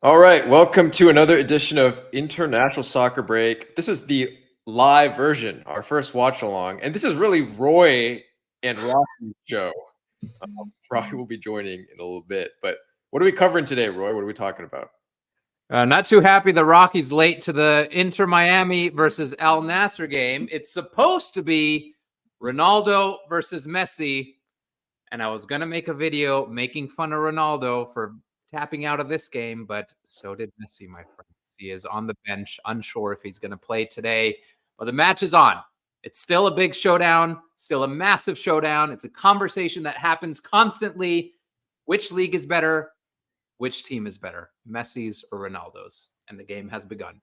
All right, welcome to another edition of International Soccer Break. This is the live version, our first watch along, and this is really Roy and Rocky's show. Rocky will be joining in a little bit, but what are we covering today, Roy? What are we talking about? Not too happy the Rockies late to the Inter Miami versus Al Nassr game. It's supposed to be Ronaldo versus Messi, and I was going to make a video making fun of Ronaldo for tapping out of this game, but so did Messi, my friends. He is on the bench, unsure if he's going to play today, but the match is on. It's still a big showdown, still a massive showdown. It's a conversation that happens constantly. Which league is better? Which team is better, Messi's or Ronaldo's? And the game has begun.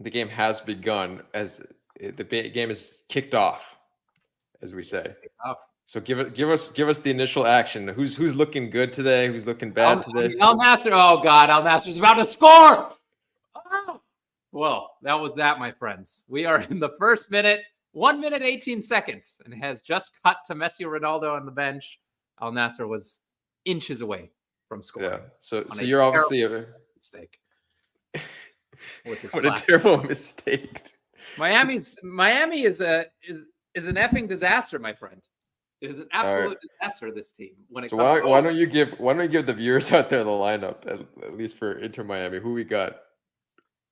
The game has begun as the game is kicked off, as we say. So give us the initial action. Who's looking good today? Who's looking bad today? Al Nassr. Oh God, Al Nassr's about to score. Oh. Well, that was that, my friends. We are in the first minute, 1 minute 18 seconds, and it has just cut to Messi or Ronaldo on the bench. Al Nassr was inches away from scoring. Yeah. So you're obviously a mistake. What a terrible mistake. Miami is an effing disaster, my friend. It is an absolute disaster, this team. So why don't you give the viewers out there the lineup, at least for Inter Miami? Who we got?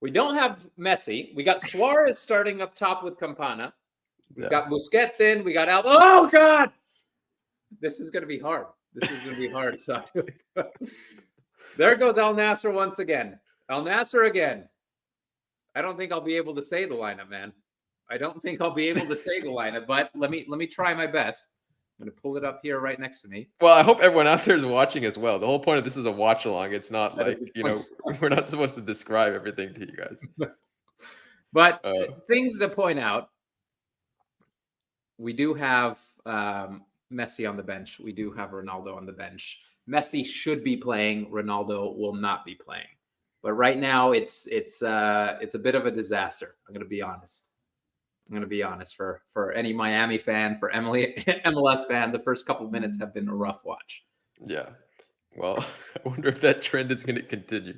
We don't have Messi. We got Suarez starting up top with Campana. We've got Busquets in. We got Alba. Oh God, this is going to be hard. So there goes Al Nassr once again. Al Nassr again. I don't think I'll be able to say the lineup, man. I don't think I'll be able to say the lineup, but let me try my best. I'm going to pull it up here right next to me. Well, I hope everyone out there is watching as well. The whole point of this is a watch along. It's not like, we're not supposed to describe everything to you guys. But things to point out. We do have Messi on the bench. We do have Ronaldo on the bench. Messi should be playing. Ronaldo will not be playing. But right now, it's a bit of a disaster. I'm going to be honest. For any Miami fan, for MLS fan, the first couple of minutes have been a rough watch. Yeah. Well, I wonder if that trend is going to continue.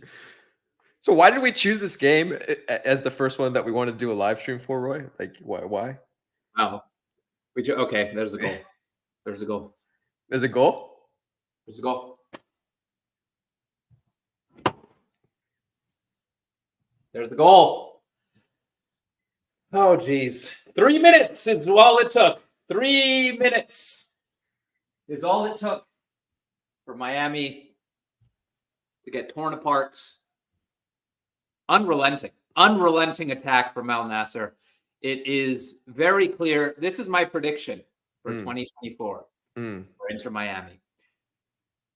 So why did we choose this game as the first one that we wanted to do a live stream for, Roy? Like, why? Oh, okay. There's a goal. There's a goal. There's a goal? There's a goal. There's the goal. Oh, geez. 3 minutes is all it took. 3 minutes is all it took for Miami to get torn apart. Unrelenting attack from Al Nassr. It is very clear. This is my prediction for 2024 for Inter Miami.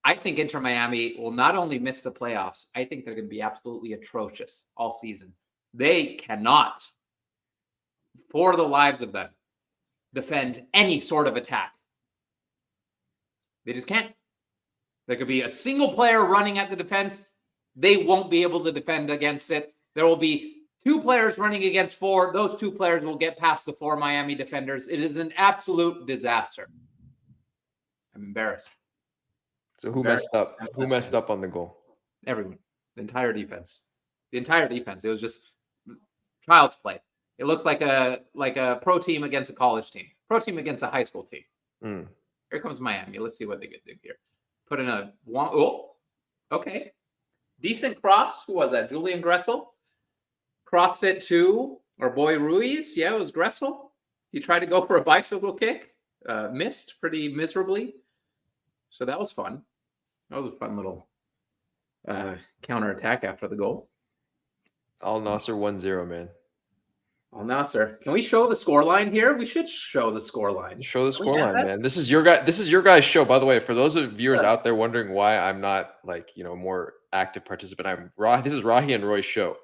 I think Inter Miami will not only miss the playoffs, I think they're going to be absolutely atrocious all season. They cannot, for the lives of them, defend any sort of attack. They just can't. There could be a single player running at the defense. They won't be able to defend against it. There will be 2 players running against 4. Those 2 players will get past the 4 Miami defenders. It is an absolute disaster. I'm embarrassed. So who messed up? Who messed up on the goal? Everyone. The entire defense. It was just child's play. It looks like a pro team against a college team. Pro team against a high school team. Here comes Miami. Let's see what they could do here. Put in a one. Oh, okay. Decent cross. Who was that? Julian Gressel. Crossed it to our boy Ruiz. Yeah, it was Gressel. He tried to go for a bicycle kick. Missed pretty miserably. So that was fun. That was a fun little counterattack after the goal. Al Nassr 1-0, man. Al Nassr. Can we show the scoreline here? We should show the scoreline. Show the scoreline, man. This is your guys' show. By the way, for those of viewers out there wondering why I'm not more active participant, this is Rahi and Roy's show.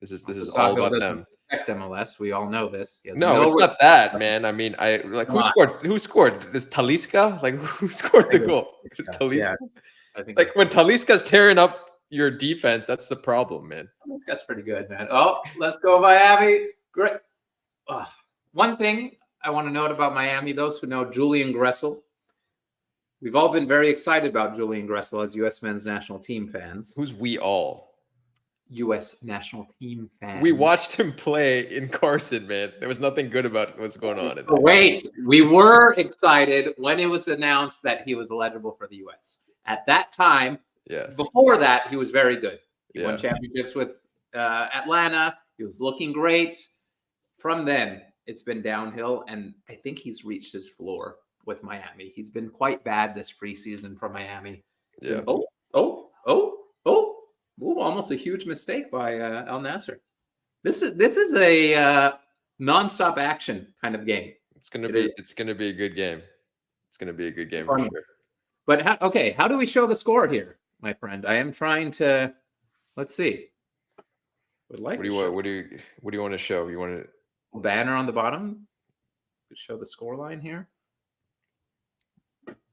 This is all about them. Respect MLS. We all know this. No, it's not that, man. I mean, who scored? Is Talisca? Like, who scored the goal? It's Talisca. Yeah, I think when Talisca's tearing up your defense, that's the problem, man. That's pretty good, man. Oh, let's go Miami. Great. One thing I want to note about Miami, those who know Julian Gressel, We've all been very excited about Julian Gressel as U.S. men's national team fans. Who's we all? U.S. national team fans. We watched him play in Carson, man. There was nothing good about what's going on. Wait, we were excited when it was announced that he was eligible for the U.S. At that time, yes. Before that, he was very good. He won championships with Atlanta. He was looking great. From then, it's been downhill, and I think he's reached his floor with Miami. He's been quite bad this preseason for Miami. Yeah. Almost a huge mistake by Al Nassr. This is a nonstop action kind of game. It's gonna be a good game. It's gonna be a good game for sure. But how do we show the score here, my friend? I am trying to. Let's see. What do you want to show? You want a banner on the bottom? Show the score line here.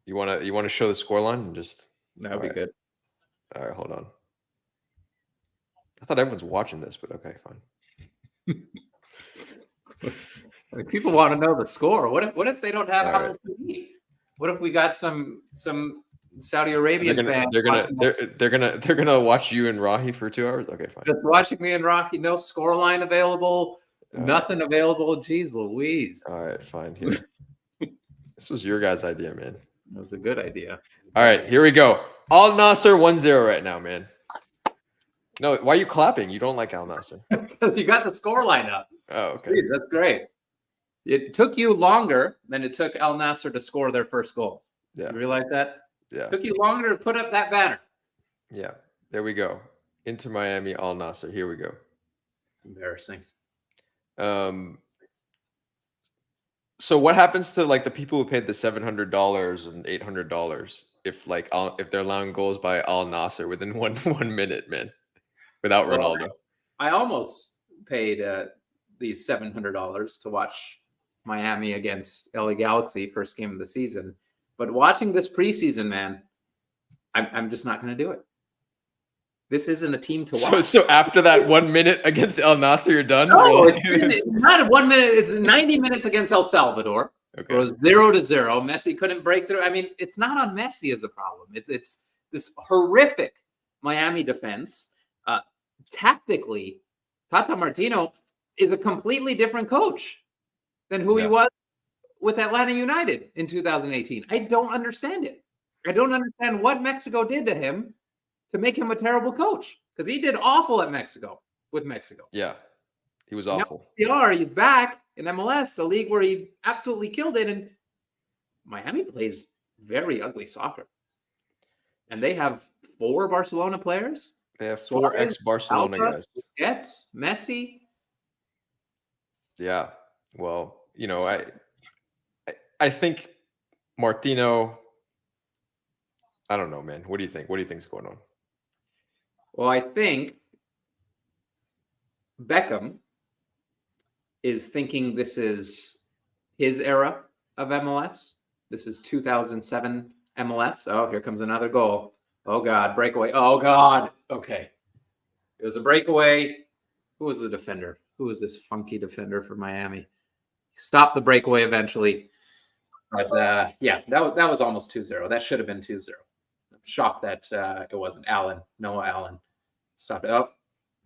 You want to show the score line and just that would be good. All right, hold on. I thought everyone's watching this, but okay, fine. I mean, people want to know the score. What if they don't have Apple TV? What if we got some Saudi Arabian fans? They're gonna watch you and Rahi for 2 hours. Okay, fine. Just watching me and Rahi. No score line available. Nothing available. Jeez Louise. All right, fine. Here. This was your guys' idea, man. That was a good idea. All right, here we go. Al Nassr 1-0 right now, man. No, why are you clapping? You don't like Al Nassr. Because you got the score line up. Oh, okay. Jeez, that's great. It took you longer than it took Al Nassr to score their first goal. Yeah. You realize that? Yeah. It took you longer to put up that banner. Yeah. There we go. Inter Miami, Al Nassr. Here we go. Embarrassing. So what happens to like the people who paid the $700 and $800 if they're allowing goals by Al Nassr within one minute, man, without Ronaldo? I almost paid these $700 to watch Miami against LA Galaxy first game of the season, but watching this preseason, man, I'm just not going to do it. This isn't a team to watch. So after that 1 minute against Al Nassr, you're done? No, it's not 1 minute. It's 90 minutes against El Salvador. Okay. It was 0-0. Messi couldn't break through. I mean, it's not on Messi as the problem. It's this horrific Miami defense. Tactically, Tata Martino is a completely different coach than who he was with Atlanta United in 2018. I don't understand it. I don't understand what Mexico did to him to make him a terrible coach, because he did awful at Mexico with Mexico. Yeah, he was awful. Now, he's back in MLS, the league where he absolutely killed it, and Miami plays very ugly soccer. And they have 4 Barcelona players. They have 4 ex-Barcelona guys. Busquets, Messi. Yeah, well, you know, I think Martino. I don't know, man. What do you think? What do you think's going on? Well, I think Beckham is thinking this is his era of MLS. This is 2007 MLS. Oh, here comes another goal. Oh, God. Breakaway. Oh, God. Okay. It was a breakaway. Who was the defender? Who was this funky defender for Miami? Stopped the breakaway eventually. But, yeah, that was almost 2-0. That should have been 2-0. I'm shocked that it wasn't Noah Allen. Stop it. Oh,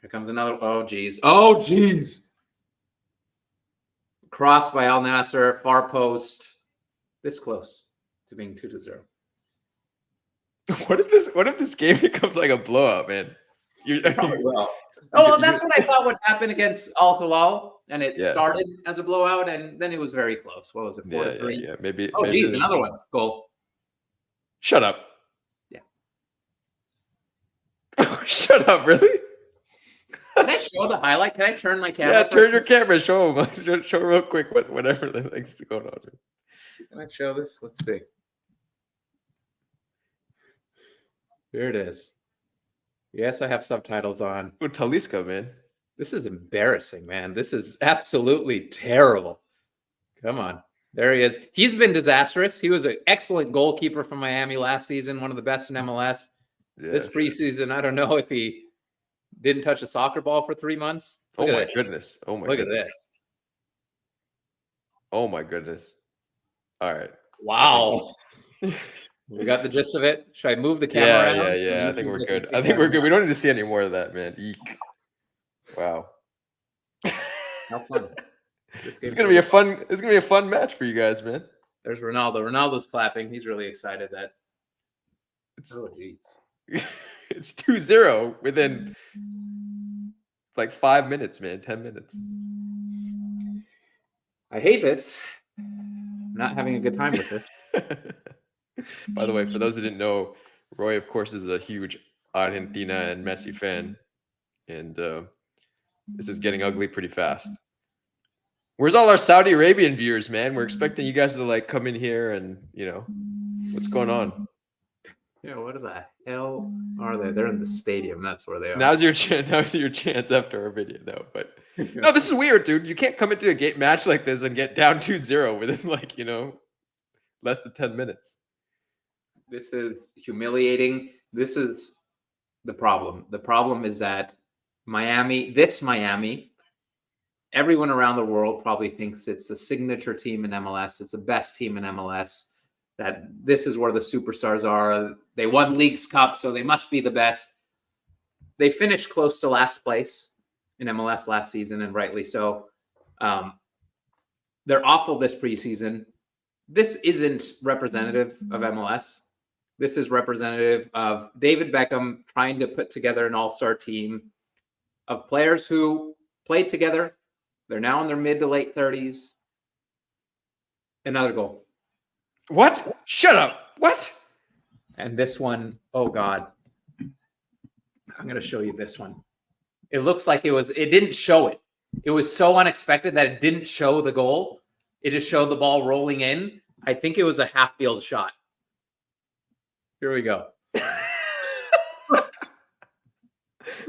here comes another. Oh, geez. Oh, geez. Crossed by Al Nassr, far post. This close to being 2-0. What if this game becomes like a blowout, man? Probably will. Oh, well, that's what I thought would happen against Al Hilal, and it started as a blowout, and then it was very close. What was it, 4-3? Yeah, maybe. Oh, geez, another one. Goal. Shut up. Yeah. Shut up, really? Can I show the highlight? Can I turn my camera? Yeah, turn your camera. Show them. Show real quick whatever thing's going on. Can I show this? Let's see. Here it is. Yes, I have subtitles on. Oh, Talisca, man. This is embarrassing, man. This is absolutely terrible. Come on. There he is. He's been disastrous. He was an excellent goalkeeper for Miami last season, one of the best in MLS. Yeah. This preseason, I don't know if he didn't touch a soccer ball for 3 months. Look at goodness. Oh, my Look goodness. at this. Oh, my goodness. All right. Wow. We got the gist of it. Should I move the camera Yeah, around? yeah, so yeah. I YouTube think we're doesn't good. pick I think that we're good. up? We don't need to see any more of that, man. Eek. Wow. How fun. It's gonna be a fun. It's gonna be a fun match for you guys, man. There's Ronaldo. Ronaldo's clapping. He's really excited that. Oh, jeez. It's 2-0 within like 5 minutes, man. 10 minutes. I hate this. I'm not having a good time with this. By the way, for those who didn't know, Roy, of course, is a huge Argentina and Messi fan, and this is getting ugly pretty fast. Where's all our Saudi Arabian viewers, man? We're expecting you guys to like come in here and what's going on? Yeah, what the hell are they? They're in the stadium. That's where they are. Now's your chance. Now's your chance after our video. No, but no, this is weird, dude. You can't come into a match like this and get down 2-0 within like less than 10 minutes. This is humiliating. This is the problem. The problem is that Miami, everyone around the world probably thinks it's the signature team in MLS. It's the best team in MLS. That this is where the superstars are. They won Leagues Cup, so they must be the best. They finished close to last place in MLS last season, and rightly so. They're awful this preseason. This isn't representative of MLS. This is representative of David Beckham trying to put together an all-star team of players who played together. They're now in their mid to late 30s. Another goal. What? Shut up. What? And this one, oh God. I'm going to show you this one. It looks like it didn't show it. It was so unexpected that it didn't show the goal. It just showed the ball rolling in. I think it was a half-field shot. Here we go.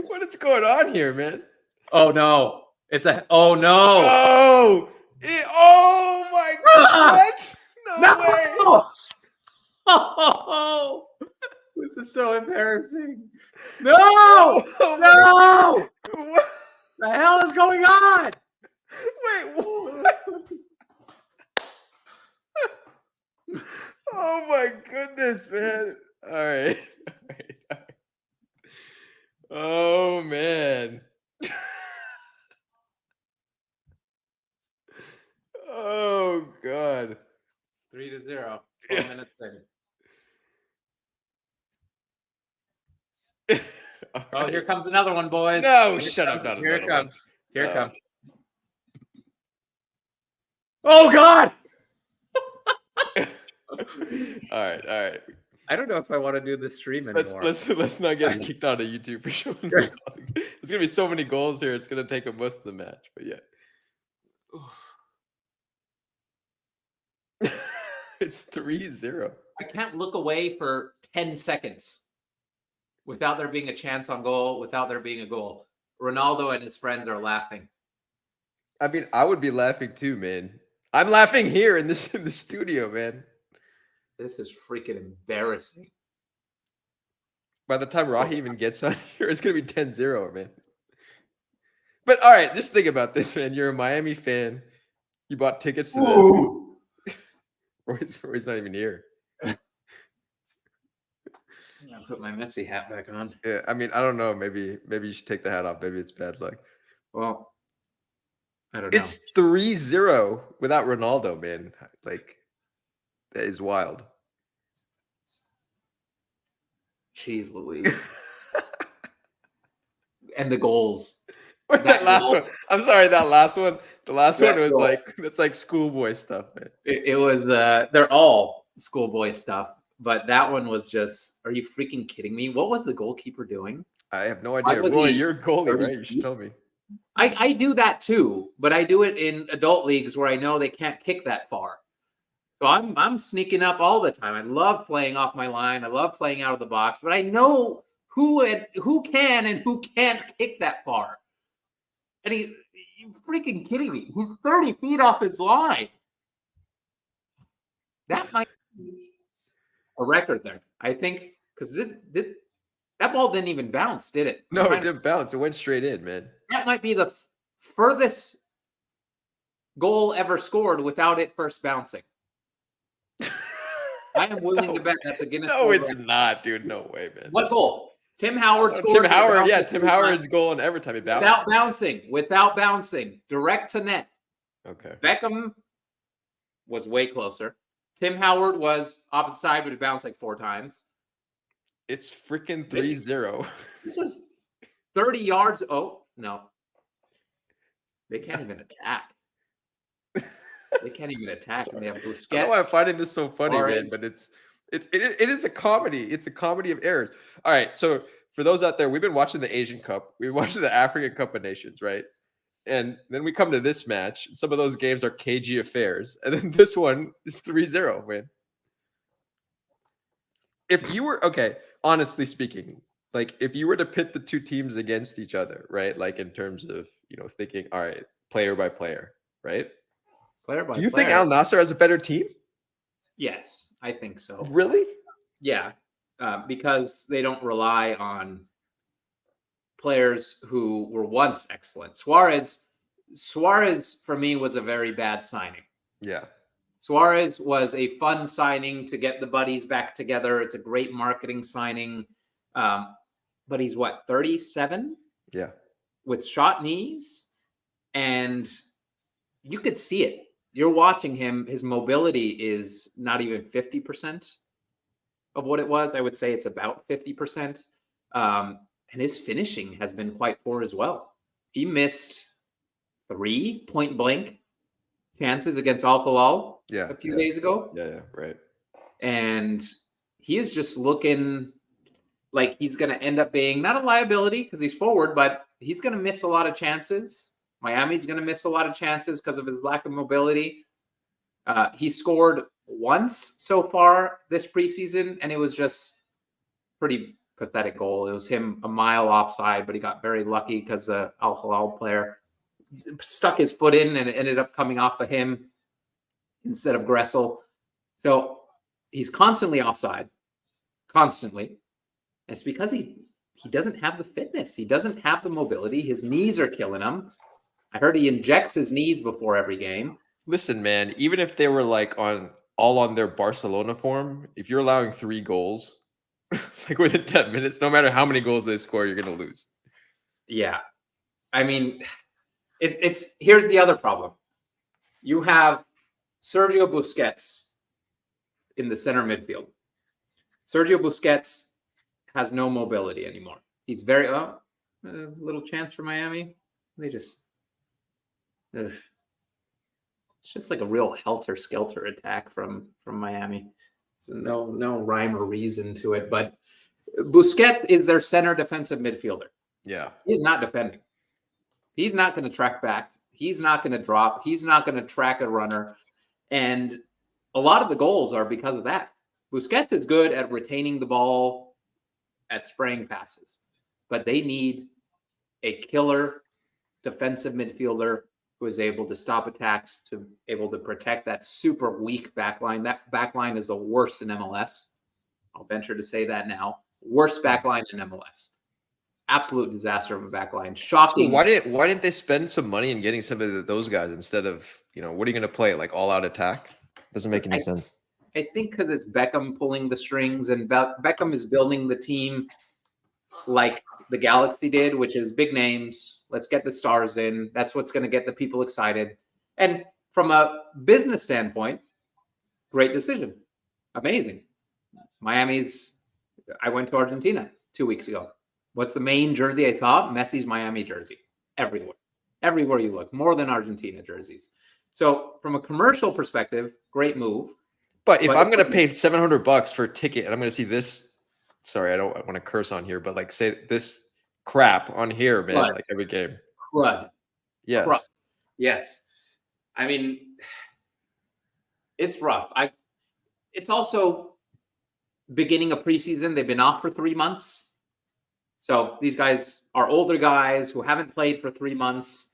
What is going on here, man? Oh no. Oh no. Oh my God. What? No way. Oh, this is so embarrassing. No. No. What the hell is going on? Wait, what? Oh my goodness, man. All right. Oh man. Oh God. It's 3-0. 12 minutes in. Oh, here comes another one, boys. No, shut up. Here it comes. Here it comes. Oh God. All right. I don't know if I want to do this stream anymore. Let's not get kicked out of YouTube for showing. There's gonna be so many goals here. It's gonna take up most of the match. But yeah, it's 3-0. I can't look away for 10 seconds without there being a chance on goal. Without there being a goal, Ronaldo and his friends are laughing. I mean, I would be laughing too, man. I'm laughing here in the studio, man. This is freaking embarrassing. By the time Rahi even gets on here, it's going to be 10-0, man. But all right, just think about this, man. You're a Miami fan. You bought tickets to this. Roy's not even here. I'll put my Messi hat back on. Yeah, I mean, I don't know. Maybe you should take the hat off. Maybe it's bad luck. Well, I don't know. It's 3-0 without Ronaldo, man. Like, that is wild. Jeez Louise. And the goals. That last one. I'm sorry, that last one. The last one was goal. that's like schoolboy stuff, man. It was they're all schoolboy stuff, but that one was just, are you freaking kidding me? What was the goalkeeper doing? I have no idea. Roy, you're a goalie, right? You should tell me. I do that too, but I do it in adult leagues where I know they can't kick that far. So I'm sneaking up all the time. I love playing off my line. I love playing out of the box, but I know who can and who can't kick that far. And you're freaking kidding me. He's 30 feet off his line. That might be a record there. I think because that ball didn't even bounce, did it? No, it didn't bounce. It went straight in, man. That might be the furthest goal ever scored without it first bouncing. I am willing to bet that's a Guinness No, World it's Record. not, dude. No way, man. What goal? Tim Howard Tim scored. Howard, yeah, Tim Howard's goal in every time he bounced. Without bouncing, direct to net. Okay. Beckham was way closer. Tim Howard was opposite side, but he bounced like 4 times. It's freaking 3-0. This was 30 yards. Oh, no. They can't even attack. They can't even attack. And they have Busquets. I don't know why I'm finding this so funny, man, but it is a comedy. It's a comedy of errors. All right, so for those out there, we've been watching the Asian Cup. We've been watching the African Cup of Nations, right? And then we come to this match. And some of those games are cagey affairs. And then this one is 3-0, man. If you were, okay, honestly speaking, like if you were to pit the two teams against each other, right? Like in terms of, thinking, all right, player by player, right? Do you think Al Nassr has a better team? Yes, I think so. Really? Yeah, because they don't rely on players who were once excellent. Suarez for me was a very bad signing. Yeah. Suarez was a fun signing to get the buddies back together. It's a great marketing signing. But he's what, 37? Yeah. With shot knees. And you could see it. You're watching him. His mobility is not even 50% of what it was. I would say it's about 50%. And his finishing has been quite poor as well. He missed 3 point-blank chances against Al Hilal a few days ago. Yeah, right. And he is just looking like he's going to end up being not a liability because he's forward, but he's going to miss a lot of chances. Miami's going to miss a lot of chances because of his lack of mobility. He scored once so far this preseason, and it was just pretty pathetic goal. It was him a mile offside, but he got very lucky because the Al Hilal player stuck his foot in, and it ended up coming off of him instead of Gressel. So he's constantly offside, constantly. And it's because he doesn't have the fitness. He doesn't have the mobility. His knees are killing him. I heard he injects his knees before every game. Listen, man, even if they were like all on their Barcelona form, if you're allowing 3 goals, like within 10 minutes, no matter how many goals they score, you're going to lose. Yeah. I mean, it's here's the other problem. You have Sergio Busquets in the center midfield. Sergio Busquets has no mobility anymore. He's very, a little chance for Miami. They just, it's just like a real helter-skelter attack from Miami. So no rhyme or reason to it. But Busquets is their center defensive midfielder. Yeah. He's not defending. He's not going to track back. He's not going to drop. He's not going to track a runner. And a lot of the goals are because of that. Busquets is good at retaining the ball, at spraying passes. But they need a killer defensive midfielder who is able to stop attacks, to able to protect that super weak backline. That backline is the worst in MLS. I'll venture to say that now. Worst backline in MLS. Absolute disaster of a backline. Shocking. So why didn't they spend some money in getting some of those guys instead of, what are you going to play? Like all out attack? Doesn't make any sense. I think because it's Beckham pulling the strings, and Beckham is building the team like the Galaxy did, which is big names. Let's get the stars in. That's what's going to get the people excited. And from a business standpoint, great decision. Amazing. I went to Argentina 2 weeks ago. What's the main jersey I saw? Messi'S Miami jersey. Everywhere. Everywhere you look. More than Argentina jerseys. So from a commercial perspective, great move. But if I'm going to pay $700 for a ticket and I'm going to see this, sorry, I want to curse on here, but like say this crap on here, man, like every game. Crud. Yes. Crud. Yes. I mean, it's rough. It's also beginning of preseason. They've been off for 3 months. So these guys are older guys who haven't played for 3 months.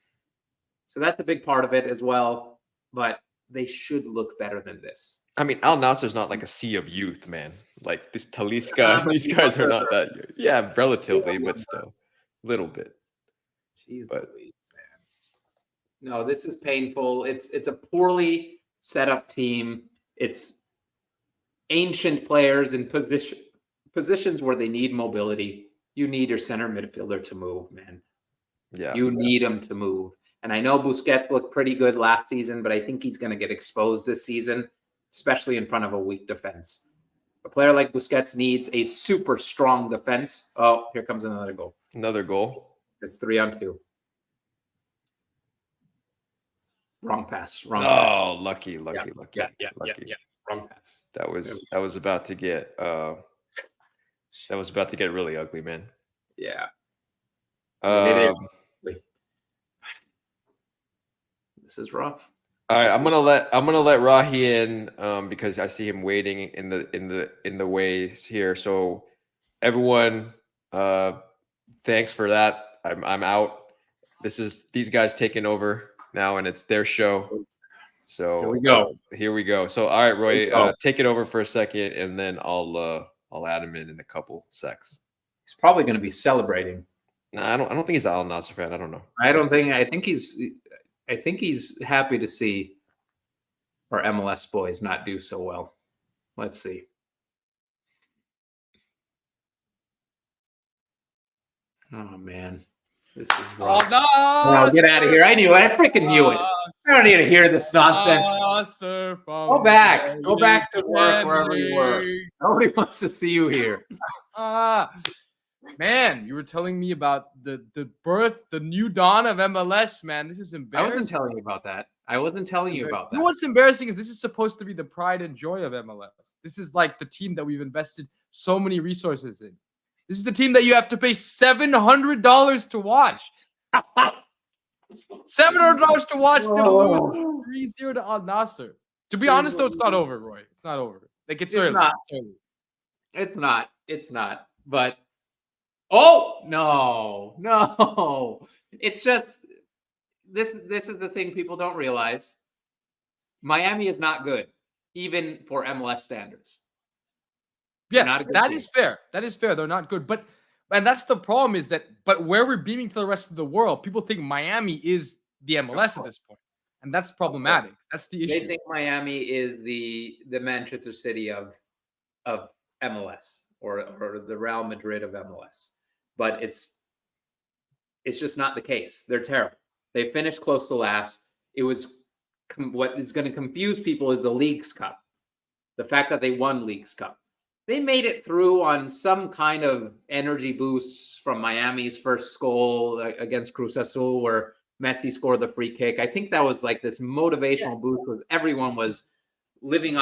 So that's a big part of it as well. But they should look better than this. I mean, Al Nassr's not like a sea of youth, man. Like this Talisca, these guys are not that young. Yeah, relatively, but still, a little bit. Jeez, man. No, this is painful. It's a poorly set up team. It's ancient players in positions where they need mobility. You need your center midfielder to move, man. Yeah. You need him to move. And I know Busquets looked pretty good last season, but I think he's going to get exposed this season, especially in front of a weak defense. A player like Busquets needs a super strong defense. Oh, here comes another goal. Another goal. It's 3-on-2. Wrong pass. Wrong pass. Oh, lucky. Yeah. Wrong pass. That was about to get really ugly, man. Yeah. This is rough. All right, I'm gonna let Rahi in because I see him waiting in the ways here. So everyone, thanks for that. I'm out. These guys taking over now, and it's their show. So here we go. So all right, Roy, take it over for a second, and then I'll add him in a couple secs. He's probably going to be celebrating. No, I don't think he's an Al Nassr fan. I don't know. I think he's happy to see our MLS boys not do so well. Let's see. Oh man, this is rough. Oh, get out of here! I knew it. I freaking knew it. I don't need to hear this nonsense. Go back to work wherever you were. Nobody wants to see you here. Man, you were telling me about the new dawn of MLS, man. This is embarrassing. I wasn't telling you about that. You know what's embarrassing is this is supposed to be the pride and joy of MLS. This is like the team that we've invested so many resources in. This is the team that you have to pay $700 to watch. $700 to watch them lose 3-0 to Al Nassr. To be honest, though, it's not over, Roy. It's not over. Like it's early. It's not. But oh no. It's just this is the thing people don't realize. Miami is not good, even for MLS standards. Yes, that is fair. That is fair. They're not good. And that's the problem is that, but where we're beaming to the rest of the world, people think Miami is the MLS at this point. And that's problematic. That's the issue. They think Miami is the Manchester City of MLS or the Real Madrid of MLS. But it's just not the case. They're terrible. They finished close to last. It was what is going to confuse people is the Leagues Cup. The fact that they won Leagues Cup. They made it through on some kind of energy boost from Miami's first goal against Cruz Azul, where Messi scored the free kick. I think that was like this motivational boost because everyone was living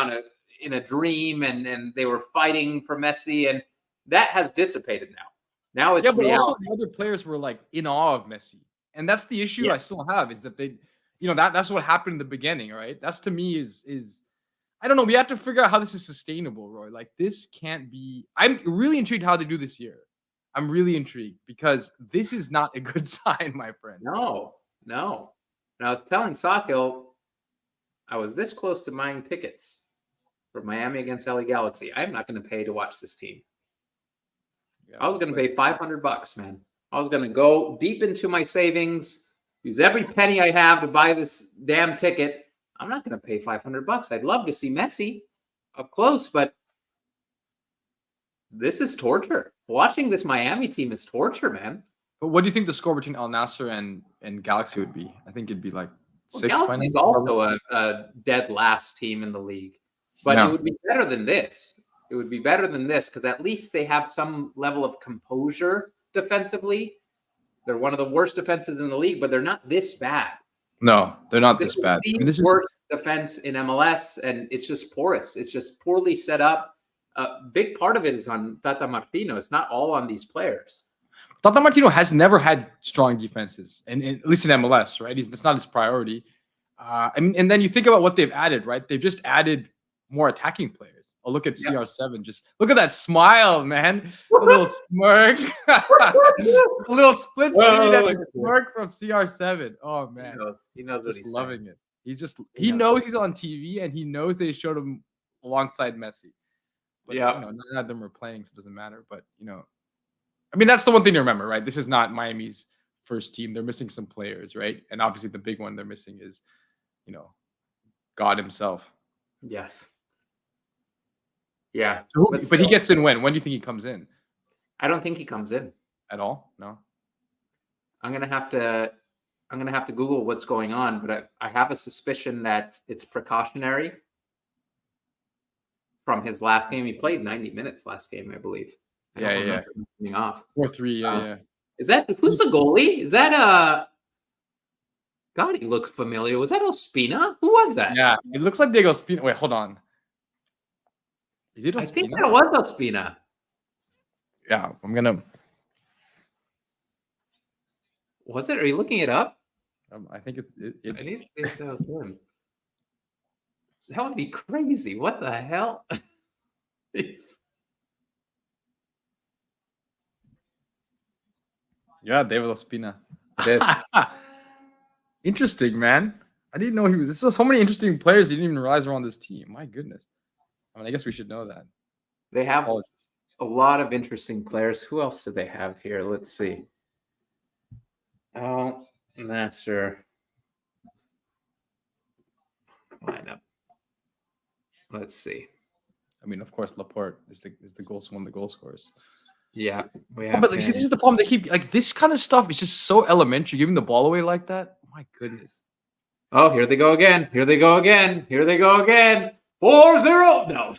in a dream and they were fighting for Messi, and that has dissipated now. Now it's but also the other players were like in awe of Messi, and that's the issue I still have is that they, that's what happened in the beginning, right? That's to me is. I don't know. We have to figure out how this is sustainable, Roy. Like this can't be. I'm really intrigued how they do this year. I'm really intrigued because this is not a good sign, my friend. No. And I was telling Sakil, I was this close to buying tickets for Miami against LA Galaxy. I'm not going to pay to watch this team. Yeah, I was going to pay $500, man. I was going to go deep into my savings, use every penny I have to buy this damn ticket. I'm not going to pay $500. I'd love to see Messi up close, but this is torture. Watching this Miami team is torture, man. But what do you think the score between Al Nassr and Galaxy would be? I think it'd be like 6. Galaxy is also a dead last team in the league, but it would be better than this. It would be better than this because at least they have some level of composure defensively. They're one of the worst defenses in the league, but they're not this bad. No, they're not this bad. This is worst defense in MLS, and it's just porous. It's just poorly set up. A big part of it is on Tata Martino. It's not all on these players. Tata Martino has never had strong defenses, and at least in MLS, right? That's not his priority. And then you think about what they've added, right? They've just added more attacking players. Oh, look at CR7. Just look at that smile, man. A little smirk. A little split screen and a smirk from CR7. Oh, man. He knows what he's loving it. He knows he's on TV, and he knows they showed him alongside Messi. But, none of them are playing, so it doesn't matter. But, I mean, that's the one thing to remember, right? This is not Miami's first team. They're missing some players, right? And obviously the big one they're missing is, God himself. Yes. Yeah. But he gets in when? When do you think he comes in? I don't think he comes in At all? No. I'm gonna have to Google what's going on, but I have a suspicion that it's precautionary from his last game. He played 90 minutes last game, I believe. I don't remember him coming off. 4-3, yeah. Is that who's the goalie? Is that God, he looked familiar. Was that Ospina? Who was that? Yeah, it looks like Diego Ospina. Wait, hold on. Is it Ospina? I think that was Ospina. Yeah, I'm gonna. Was it? Are you looking it up? I think it's. I need to see if that was him. That would be crazy. What the hell? Yeah, David Ospina. Interesting, man. I didn't know he was. There's so many interesting players you didn't even realize were on this team. My goodness. I mean, I guess we should know that. They have a lot of interesting players. Who else do they have here? Let's see. Al Nassr lineup. Let's see. I mean, of course, Laporte is the one of the goal scorers. Yeah, we have. But like, see, this is the problem. They keep like this kind of stuff is just so elementary. Giving the ball away like that. My goodness. Oh, here they go again. Here they go again. Here they go again. 4-0. No.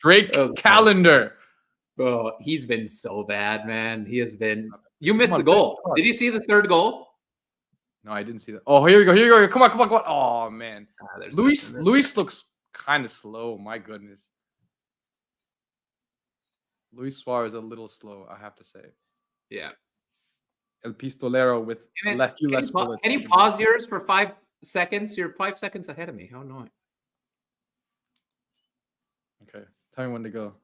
Drake Calendar. Oh, he's been so bad, man. He has been. You missed the goal. Did you see the third goal? No, I didn't see that. Oh, here we go. Here we go. Come on. Oh man, Luis looks kind of slow. My goodness. Luis Suarez a little slow, I have to say. Yeah. El Pistolero with a few less bullets. Can you pause yours for 5 seconds? You're 5 seconds ahead of me. How annoying. Okay. Tell me when to go.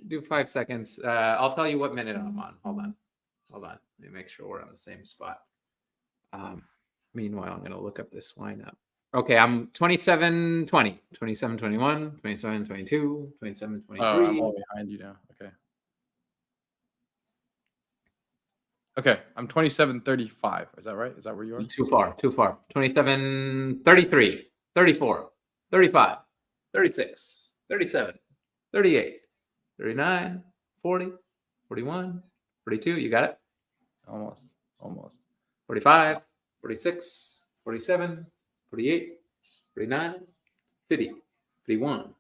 Do 5 seconds. I'll tell you what minute I'm on. Hold on. Let me make sure we're on the same spot. Meanwhile, I'm going to look up this lineup. Okay, I'm 27-20, 27-21, 27-22, 27-23. Oh, I'm all behind you now. Okay. Okay, I'm 27-35. Is that right? Is that where you are? Too far. 27-33, 34, 35, 36, 37, 38, 39, 40, 41, 42. You got it? Almost. 45, 46, 47, 48, 49, 50, 51,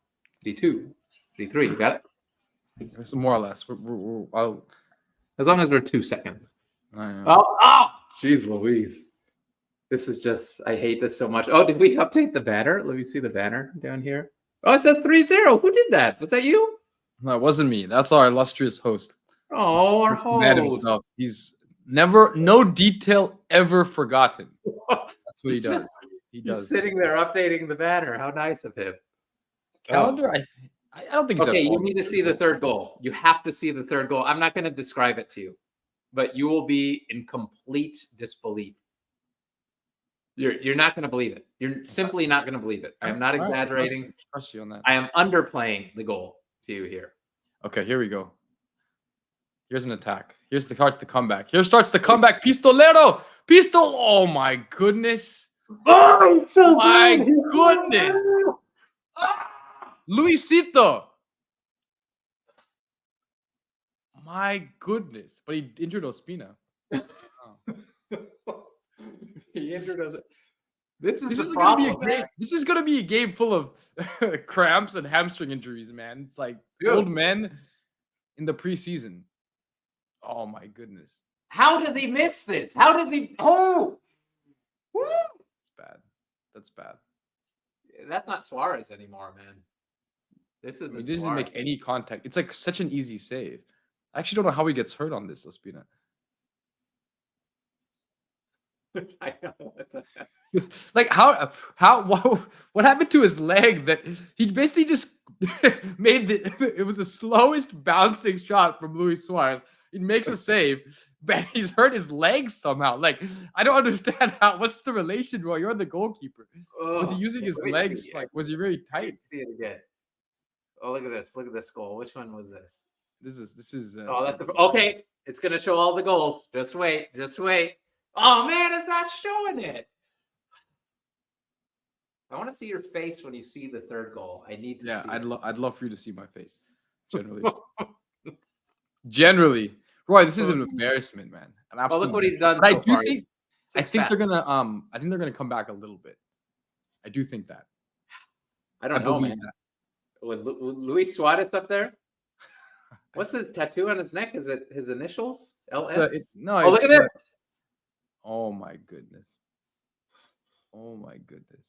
52, 53. You got it? It's more or less. As long as we're 2 seconds. Jeez Louise. This is just, I hate this so much. Oh, did we update the banner? Let me see the banner down here. Oh, it says 3-0. Who did that? Was that you? No, it wasn't me. That's our illustrious host. Oh, our host. He's no detail ever forgotten. That's what he does. He's sitting there updating the banner. How nice of him. Calendar? I don't think he's okay. You need to see the third goal. You have to see the third goal. I'm not going to describe it to you, but you will be in complete disbelief. You're not going to believe it. You're simply not going to believe it. I am not exaggerating. Trust you on that. I am underplaying the goal to you here. Okay, here we go. Here's an attack. Here's the comeback. Here starts the comeback. Pistolero. Oh my goodness. Oh, so my goodness. Luisito. My goodness. But he injured Ospina. He injured us. This is gonna be a game full of cramps and hamstring injuries, man. It's like old men in the preseason. Oh my goodness. How did he miss this? How did he? Oh, That's bad. That's not Suarez anymore, man. This isn't. He doesn't Suarez. make any contact. It's like such an easy save. I actually don't know how he gets hurt on this, Ospina. I know. Like what happened to his leg that he basically just made it was the slowest bouncing shot from Luis Suarez. He makes a save, but he's hurt his leg somehow. Like, I don't understand what's the relation, bro? You're the goalkeeper. Was he using his legs? Like, was he really tight? See it again. Oh, look at this. Look at this goal. Which one was this? This is that's okay. It's gonna show all the goals. Just wait. Oh man, it's not showing it. I want to see your face when you see the third goal. I need to see I'd love for you to see my face. Generally, Roy, this is an embarrassment, man. An well, look absolute what he's done But so far. I think they're gonna come back a little bit. I do think that. I don't know, man. That. With Luis Suarez up there? What's his tattoo on his neck? Is it his initials? LS? No. Look at that. Oh my goodness. Oh my goodness.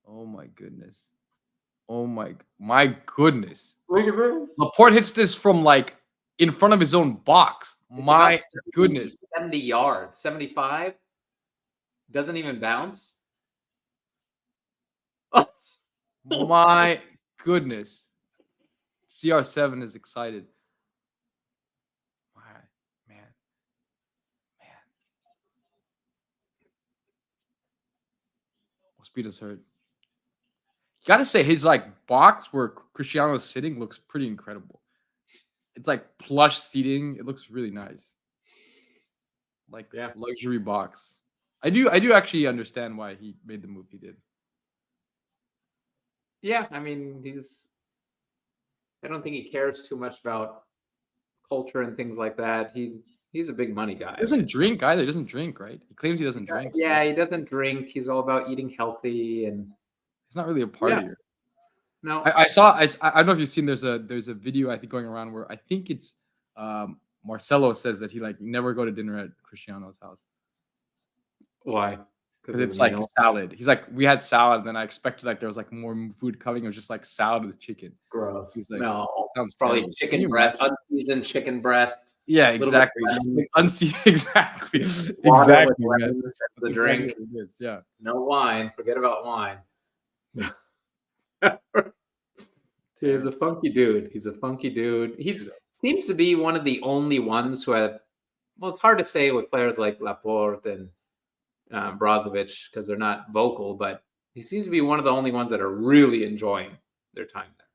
Oh my goodness. Oh my goodness. Look at this. Laporte hits this from like in front of his own box. My goodness. 70 yards, 75. Doesn't even bounce. My goodness. CR7 is excited. Man. Speed is hurt. You gotta say his like box where Cristiano's sitting looks pretty incredible. It's like plush seating. It looks really nice. Like luxury box. I do actually understand why he made the move he did. Yeah, I mean, I don't think he cares too much about culture and things like that. He's a big money guy. He doesn't drink either. He doesn't drink, right? He claims he doesn't drink. Yeah, he doesn't drink. He's all about eating healthy, and he's not really a partier. No, I don't know if you've seen. There's a video I think going around where I think it's Marcelo says that he like never go to dinner at Cristiano's house. Why? Because it's like salad. He's like, we had salad, and then I expected like there was like more food coming. It was just like salad with chicken. Gross. He's like, no, sounds probably terrible. chicken breast, unseasoned chicken breast. Yeah, exactly. Unseasoned, exactly. Exactly. The drink. Yeah. No wine. Forget about wine. He's a funky dude. He seems to be one of the only ones who have. Well, it's hard to say with players like Laporte and Brozovic because they're not vocal, but he seems to be one of the only ones that are really enjoying their time there.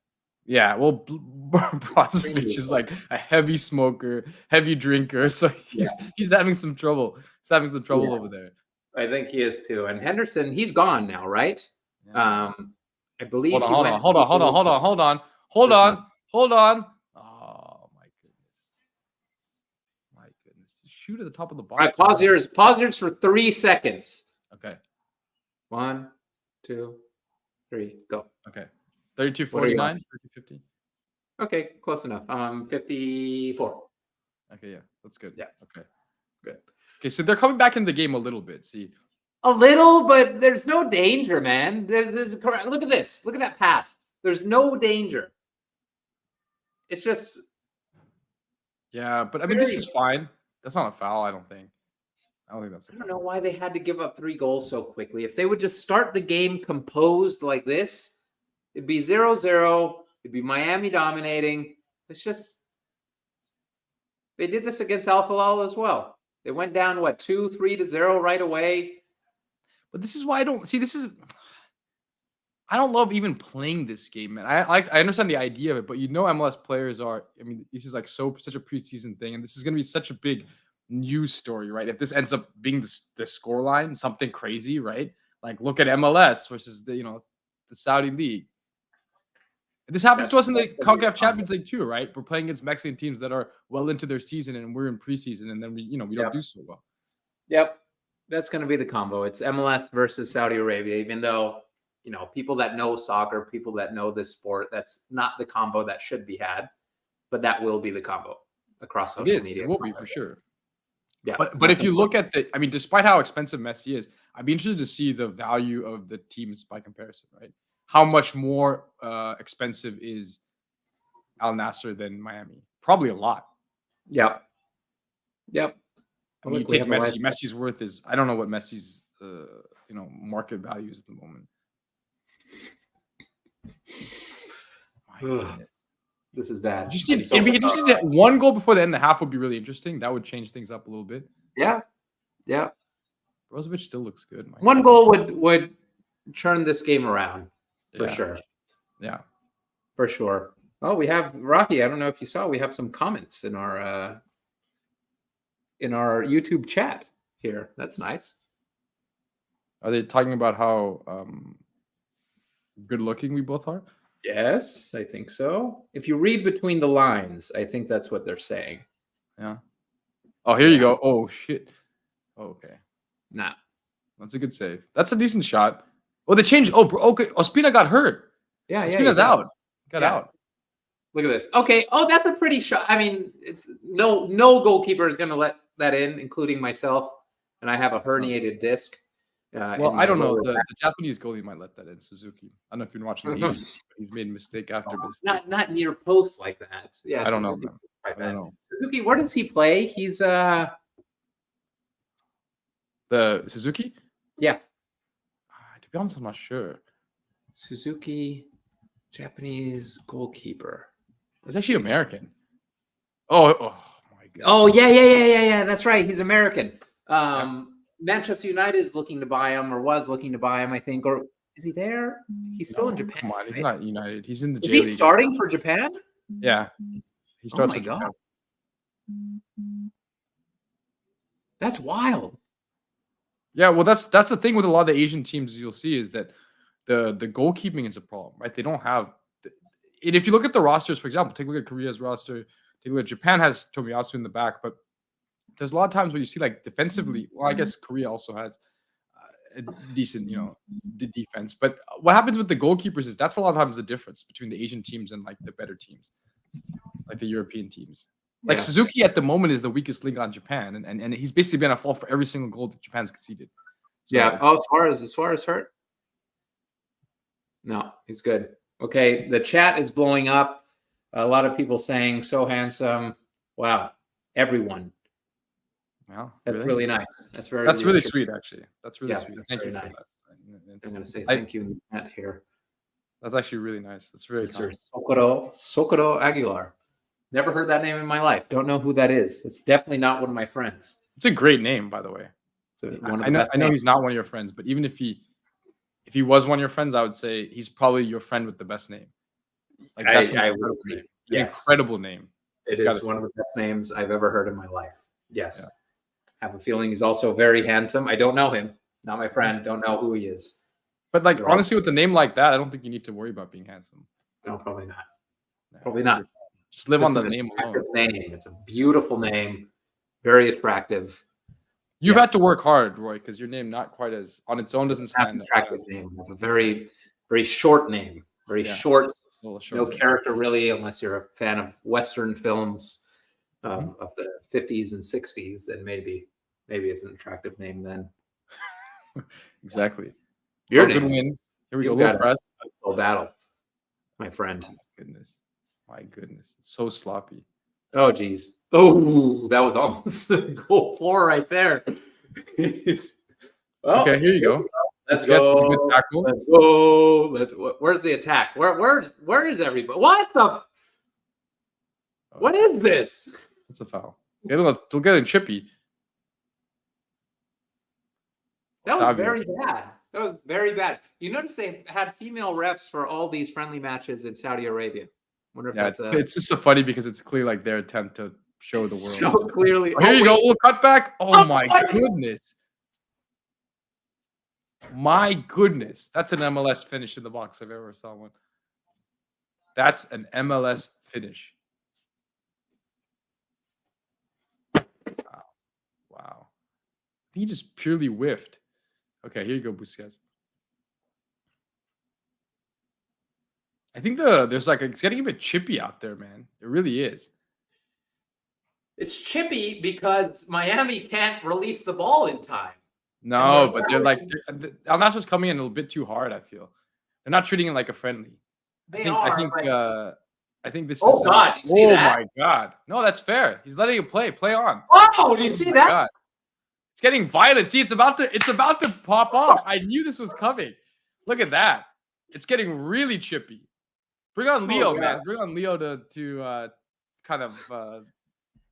Yeah, well, Brozovic is like a heavy smoker, heavy drinker, so he's having some trouble. He's having some trouble over there. I think he is too. And Henderson, he's gone now, right? Yeah. I believe. Hold on. Oh my goodness! Shoot at the top of the box. All right, pause here for 3 seconds. Okay. 1, 2, 3, go. Okay. 32-49, 30-50. Okay, close enough. 54. Okay, yeah, that's good. Yeah. Okay, good. Okay, so they're coming back into the game a little bit. See, a little, but there's no danger, man. There's look at this. Look at that pass. There's no danger. It's just. Yeah, but I mean, this is fine. That's not a foul, I don't think. I don't know why they had to give up 3 goals so quickly. If they would just start the game composed like this, it'd be 0-0. It'd be Miami dominating. It's just they did this against Al Hilal as well. They went down 2-3-0 right away. But this is why I don't see. I don't love even playing this game, man. I understand the idea of it, but MLS players are. I mean, this is like such a preseason thing, and this is going to be such a big news story, right? If this ends up being the scoreline, something crazy, right? Like look at MLS versus the Saudi league. This happens to us in the CONCACAF Champions League too, right? We're playing against Mexican teams that are well into their season, and we're in preseason, and then we don't do so well. Yep, that's going to be the combo. It's MLS versus Saudi Arabia, even though people that know soccer, people that know this sport, that's not the combo that should be had, but that will be the combo across social media. It will be for sure. Yeah, but if you look at despite how expensive Messi is, I'd be interested to see the value of the teams by comparison, right? How much more expensive is Al Nassr than Miami? Probably a lot. Yep. I mean, you take Messi. Messi's worth is I don't know what Messi's market value is at the moment. My goodness. This is bad. Just need one goal before the end of the half would be really interesting. That would change things up a little bit. Yeah. Brozovic still looks good. One goal would turn this game around for sure. Yeah, for sure. Oh, we have Rocky. I don't know if you saw. We have some comments in our YouTube chat here. That's nice. Are they talking about how good looking we both are? Yes, I think so. If you read between the lines, I think that's what they're saying. Yeah. Oh, here you go. Oh shit. Oh, okay. Nah. That's a good save. That's a decent shot. Oh, they changed. Oh, okay. Ospina got hurt. Yeah, Ospina's out. Got out. Look at this. Okay. Oh, that's a pretty shot. I mean, it's no goalkeeper is going to let that in, including myself. And I have a herniated disc. Well, I don't know. The Japanese goalie might let that in. Suzuki. I don't know if you've been watching the Asian, but he's made a mistake after mistake. Not near posts like that. Yeah, I don't know. I don't know. Suzuki, where does he play? He's the Suzuki. Yeah. To be honest, I'm not sure. Suzuki, Japanese goalkeeper. He's actually American. Oh my god. Oh yeah. That's right. He's American. Manchester United is looking to buy him, or was looking to buy him, I think. Or is he there? He's still in Japan. Come on, he's not United. He's in the. Is he starting for Japan? Yeah, he starts. Oh my god, that's wild. Yeah, well, that's the thing with a lot of the Asian teams. You'll see is that the goalkeeping is a problem, right? They don't have. And if you look at the rosters, for example, take a look at Korea's roster. Take a look at Japan has Tomiyasu in the back, but there's a lot of times where you see like defensively. Well, I guess Korea also has a decent, defense. But what happens with the goalkeepers is that's a lot of times the difference between the Asian teams and like the better teams, like the European teams. Like Suzuki at the moment is the weakest link on Japan, and he's basically been a fault for every single goal that Japan's conceded. So, yeah. Oh, as far as hurt? No, he's good. Okay, the chat is blowing up. A lot of people saying so handsome. Wow, everyone. Wow, that's really nice. That's really sweet, actually. That's really sweet. That's thank you. Nice. I'm going to say thank you in the chat here. That's actually really nice. That's very nice. Socorro Aguilar. Never heard that name in my life. Don't know who that is. It's definitely not one of my friends. It's a great name, by the way. I know he's not one of your friends, but even if he was one of your friends, I would say he's probably your friend with the best name. Like that's an incredible name. It is one of the best names I've ever heard in my life. Yes. Yeah. Have a feeling he's also very handsome. I don't know him. Not my friend. Don't know who he is. But like honestly, with a name like that, I don't think you need to worry about being handsome. No, probably not. Probably not. Just live on the name alone. It's a beautiful name, very attractive. You've had to work hard, Roy, because your name not quite as on its own doesn't stand. Attractive name. A very, very short name. Very short. No character really, unless you're a fan of Western films of the 50s and 60s. Then maybe it's an attractive name then. Exactly. Your name. Good win. Here we go. Little press. A battle, my friend. My goodness. It's so sloppy. Oh, geez. Oh, that was almost goal 4 right there. Okay, here you go. Let's go. Good tackle. Let's go. Where's the attack? Where is everybody? What the? What is this? It's a foul. They'll get it chippy. That was very bad. That was very bad. You notice they had female refs for all these friendly matches in Saudi Arabia. Wonder if it's just so funny because it's clearly like their attempt to show the world. So clearly. Here you go. We'll cut back. Oh my goodness. My goodness. That's an MLS finish in the box I've ever saw one. That's an MLS finish. Wow. He just purely whiffed. Okay, here you go, Busquets. I think there's like it's getting a bit chippy out there, man. It really is. It's chippy because Miami can't release the ball in time. No, but they're like Al Nassr's coming in a little bit too hard. I feel they're not treating it like a friendly. I think this is. Oh God! Oh my God! No, that's fair. He's letting it play. Play on. Oh, do you see that? God. It's getting violent. See, it's about to pop off. I knew this was coming. Look at that. It's getting really chippy. Bring on Leo, man. Bring on Leo to kind of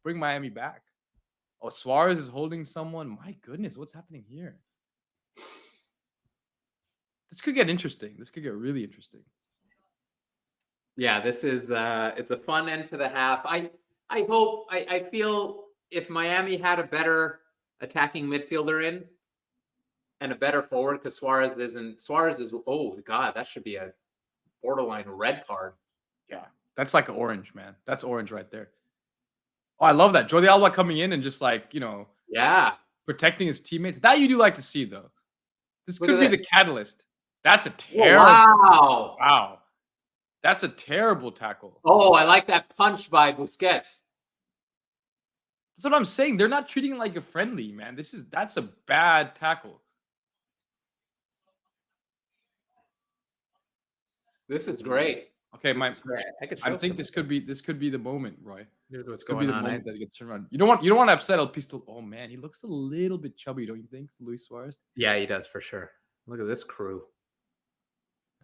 bring Miami back. Oh, Suarez is holding someone. My goodness, what's happening here? This could get interesting. This could get really interesting. Yeah, this is it's a fun end to the half. I feel if Miami had a better attacking midfielder in, and a better forward because Suarez isn't. Suarez is. Oh God, that should be a borderline red card. Yeah, that's like orange, man. That's orange right there. Oh, I love that. Jordi Alba coming in and just like, Yeah. protecting his teammates. That you do like to see, though. This Look could at be this. the catalyst. That's a Oh, terrible. wow. Wow. That's a terrible tackle. Oh, I like that punch by Busquets. That's what I'm saying. They're not treating it like a friendly, man. That's a bad tackle. This is great. Okay, This is great. I think this could be the moment, Roy. Here's what's Could be going the on. moment that it gets turned around. You don't want to upset El Pistol. Oh man, he looks a little bit chubby, don't you think, Luis Suarez? Yeah, he does for sure. Look at this crew.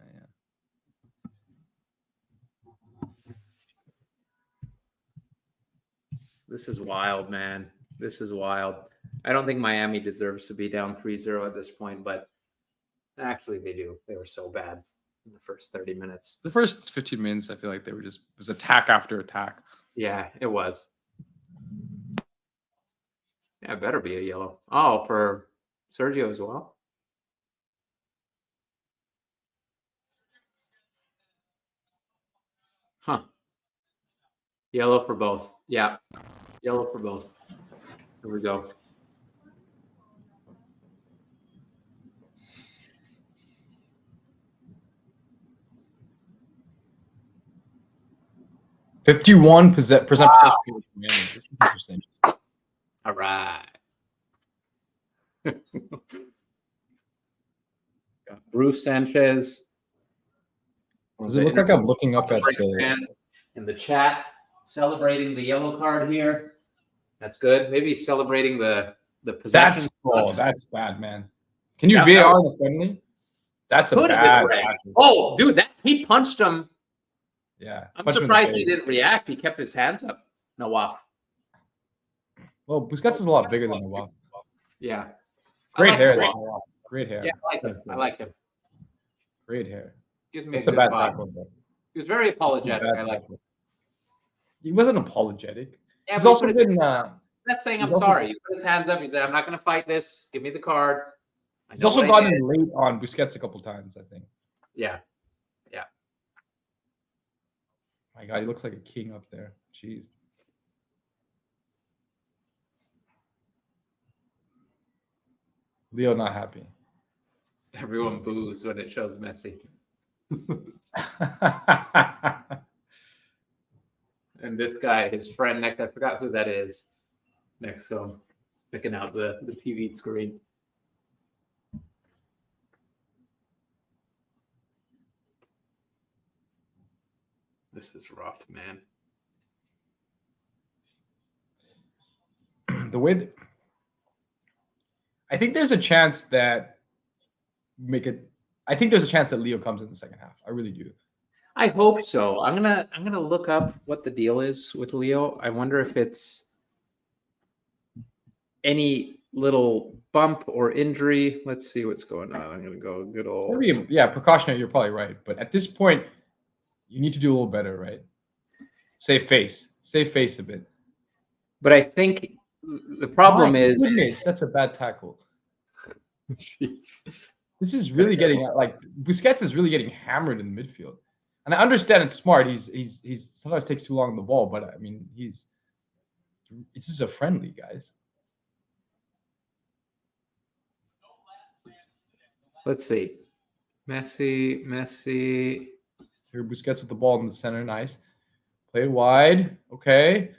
Yeah. This is wild, man. This is wild. I don't think Miami deserves to be down 3-0 at this point, but actually they do. They were so bad in the first 30 minutes. The first 15 minutes, I feel like it was attack after attack. Yeah, it was. Yeah, it better be a yellow. Oh, for Sergio as well. Huh. Yellow for both. Yeah. Yellow for both. Here we go. %51 possession. Man, this is interesting. All right. Bruce Sanchez. Does it look like I'm looking up at the fans in the chat celebrating the yellow card here? That's good. Maybe he's celebrating the possession. That's bad, man. Can you Yeah, VAR the friendly? That's a Could have bad been red. tackle. Oh, dude, he punched him. Yeah. I'm punch him in the surprised he face. didn't react. He kept his hands up. Nawaf. Well, Busquets is a lot bigger than Nawaf. Yeah. Great like hair, Nawaf. though. Great hair. Yeah, I like him. I like him. Great hair. Gives me It's a a good bad vibe. tackle, though. He was very apologetic. Bad I like tackle. him. He wasn't apologetic. Yeah, He's but he also put his- been. That's saying I'm he's also- sorry. He put his hands up. He said, "I'm not going to fight this. Give me the card." I He's know also what I gotten did. late on Busquets a couple times, I think. Yeah. My God, he looks like a king up there. Jeez. Leo not happy. Everyone boos when it shows Messi. And this guy, his friend next, I forgot who that is, next to him, picking out the TV screen. This is rough, man. The way I think there's a chance that I think there's a chance that Leo comes in the second half. I really do. I hope so. I'm gonna look up what the deal is with Leo. I wonder if it's any little bump or injury. Let's see what's going on. I'm gonna go good old. Precautionary. You're probably right, but at this point, you need to do a little better, right? Save face a bit. But I think the problem is that's a bad tackle. Jeez. This is really getting like Busquets is really getting hammered in the midfield, and I understand it's smart. He's sometimes takes too long on the ball, but I mean this is a friendly, guys. Let's see. Messi. Here, Busquets with the ball in the center, nice. Play it wide, okay.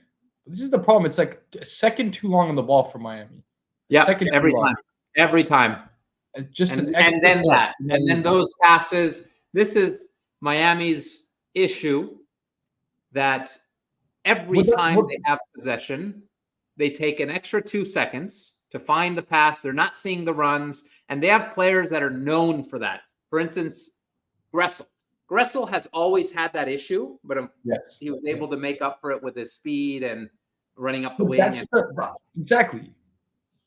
This is the problem. It's like a second too long on the ball for Miami. Yeah, Second every too long. time. Every time. Just And an then extra that. And then those passes. This is Miami's issue that every time they have possession, they take an extra 2 seconds to find the pass. They're not seeing the runs. And they have players that are known for that. For instance, Gressel. Gressel has always had that issue, but yes, he was able to make up for it with his speed and running up the But wing. exactly.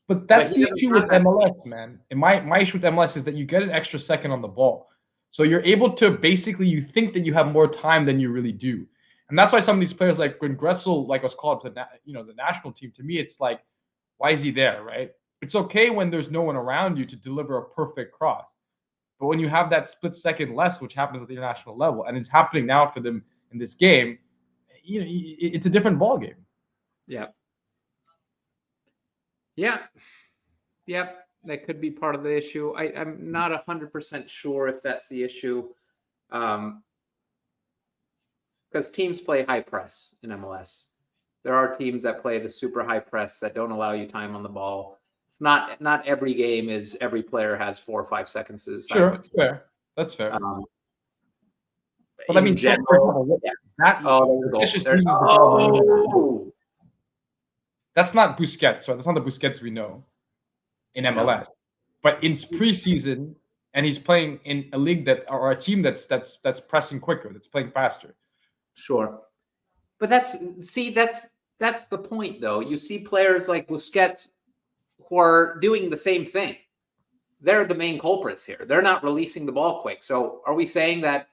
But that's he the doesn't issue have with that MLS, man. And my issue with MLS is that you get an extra second on the ball. So you're able to basically, you think that you have more time than you really do. And that's why some of these players, like when Gressel, like was called to the national team, to me, it's like, why is he there, right? It's okay when there's no one around you to deliver a perfect cross. But when you have that split second less, which happens at the international level, and it's happening now for them in this game, it's a different ball game. Yeah. Yeah. Yep. That could be part of the issue. I'm not 100% sure if that's the issue. Because teams play high press in MLS. There are teams that play the super high press that don't allow you time on the ball. It's not every game is every player has 4 or 5 seconds to decide Sure, what to do. fair. That's fair. But I In mean, general, that there's a goal. That's not Busquets, right? That's not the Busquets we know in MLS. No. But in preseason, and he's playing in a league or a team that's pressing quicker, that's playing faster. Sure, but that's the point, though. You see players like Busquets who are doing the same thing. They're the main culprits here. They're not releasing the ball quick. So are we saying that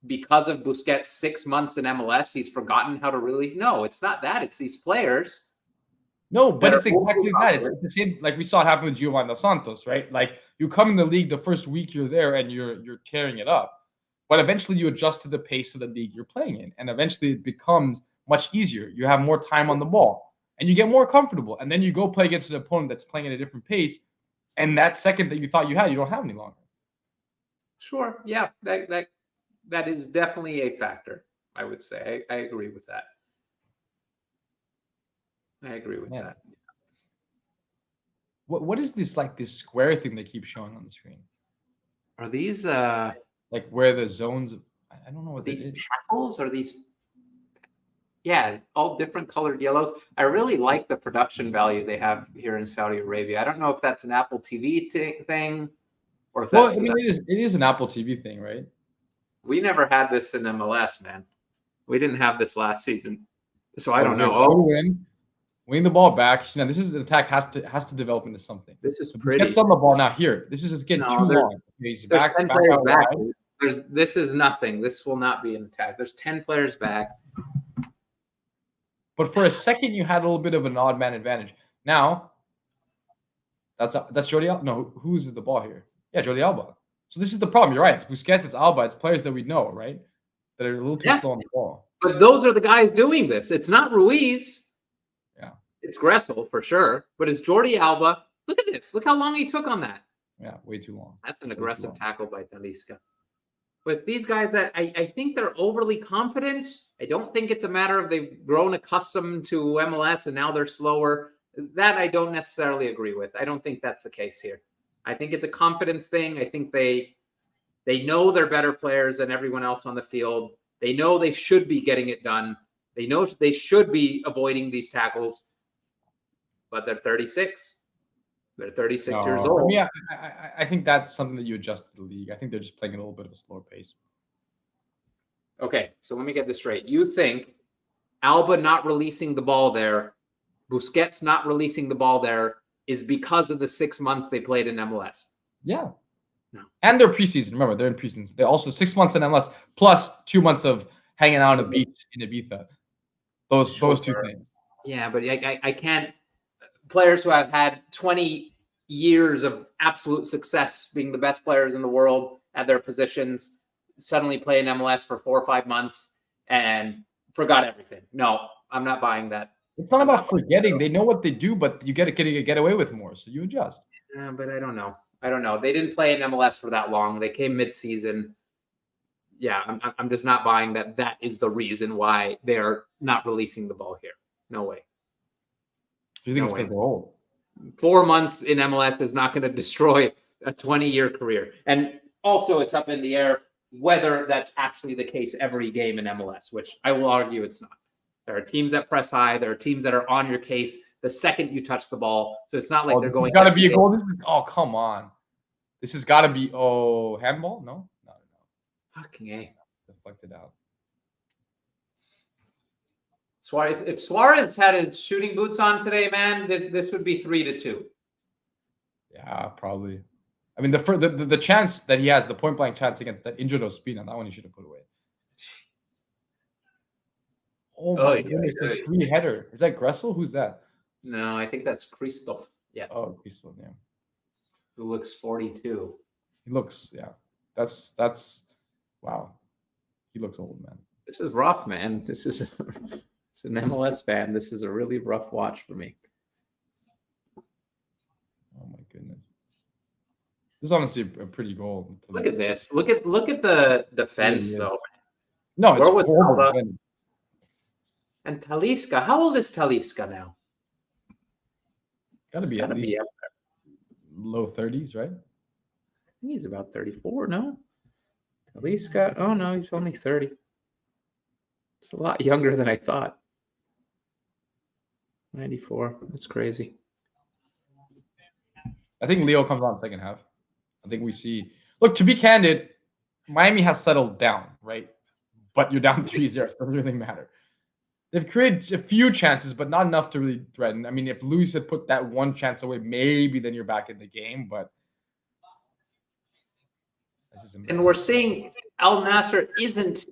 because of Busquets' 6 months in MLS, he's forgotten how to release? No, it's not that. It's these players. No, but it's exactly that. It's the same, like we saw it happen with Giovanni Dos Santos, right? Like you come in the league the first week you're there and you're tearing it up. But eventually you adjust to the pace of the league you're playing in. And eventually it becomes much easier. You have more time on the ball and you get more comfortable. And then you go play against an opponent that's playing at a different pace. And that second that you thought you had, you don't have any longer. Sure. Yeah, that is definitely a factor, I would say. I agree with that. I agree with that. What is this, like, this square thing they keep showing on the screen? Are these like where the zones? I don't know what these tackles are. These, yeah, all different colored yellows. I really like the production value they have here in Saudi Arabia. I don't know if that's an Apple TV thing, or if that's. Well, I mean, it is an Apple TV thing, right? We never had this in MLS, man. We didn't have this last season, so I don't know. Win the ball back. You know, this is an attack has to develop into something. This is pretty. Gets on the ball now. Here, this is just getting too long. He's back out back. This is nothing. This will not be an attack. There's 10 players back. But for a second, you had a little bit of an odd man advantage. Now, that's Jordi Alba. No, who's the ball here? Yeah, Jordi Alba. So this is the problem. You're right. It's Busquets, it's Alba. It's players that we know, right? That are a little too slow on the ball. But those are the guys doing this. It's not Ruiz. Yeah. It's Gressel for sure. But it's Jordi Alba. Look at this. Look how long he took on that. Yeah, way too long. That's an aggressive tackle by Talisca. With these guys that I think they're overly confident. I don't think it's a matter of they've grown accustomed to MLS and now they're slower. That I don't necessarily agree with. I don't think that's the case here. I think it's a confidence thing. I think they know they're better players than everyone else on the field. They know they should be getting it done. They know they should be avoiding these tackles, but they're 36. They're 36 years old. Yeah, I think that's something that you adjust to the league. I think they're just playing at a little bit of a slower pace. Okay, so let me get this straight. You think Alba not releasing the ball there, Busquets not releasing the ball there is because of the 6 months they played in MLS? Yeah. No. And they're preseason. Remember, they're in preseason. They're also 6 months in MLS plus 2 months of hanging out on a beach in Ibiza. Those two things. Yeah, but I can't. Players who have had 20 years of absolute success being the best players in the world at their positions suddenly play in MLS for 4 or 5 months and forgot everything. No, I'm not buying that. It's not about forgetting. They know what they do, but you get away with more, so you adjust. Yeah, but I don't know. They didn't play in MLS for that long. They came mid-season. Yeah, I'm just not buying that is the reason why they're not releasing the ball here. No way. Do you think it's because they're old? 4 months in MLS is not going to destroy a 20-year career. And also, it's up in the air whether that's actually the case every game in MLS, which I will argue it's not. There are teams that press high. There are teams that are on your case the second you touch the ball. So it's not like they're going. Got to be a goal. Come on. This has got to be handball. No. Fucking A. Deflected out. Suarez, if Suarez had his shooting boots on today, man, this would be 3-2. Yeah, probably. I mean, the chance that he has, the point blank chance against that injured Ospina, that one he should have put away. Oh my goodness, the free header. Is that Gressel? Who's that? No, I think that's Christoph. Yeah. Oh, he's still, yeah. Who looks 42. He looks, yeah. That's wow. He looks old, man. This is rough, man. This is it's an MLS fan. This is a really rough watch for me. Oh my goodness. This is honestly a pretty goal. Look at this. Look at the defense, Yeah. though. No, it's Where was horrible. Alba? And Talisca. How old is Talisca now? Gotta be Gotta at least up low 30s, right? I think he's about 34, no? Talisca. Oh no, he's only 30. It's a lot younger than I thought. 94. That's crazy. I think Leo comes on second half. I think we see. Look, to be candid, Miami has settled down, right? But you're down 3-0. So it doesn't really matter. They've created a few chances, but not enough to really threaten. I mean, if Luis had put that one chance away, maybe then you're back in the game. But and we're seeing Al Nassr isn't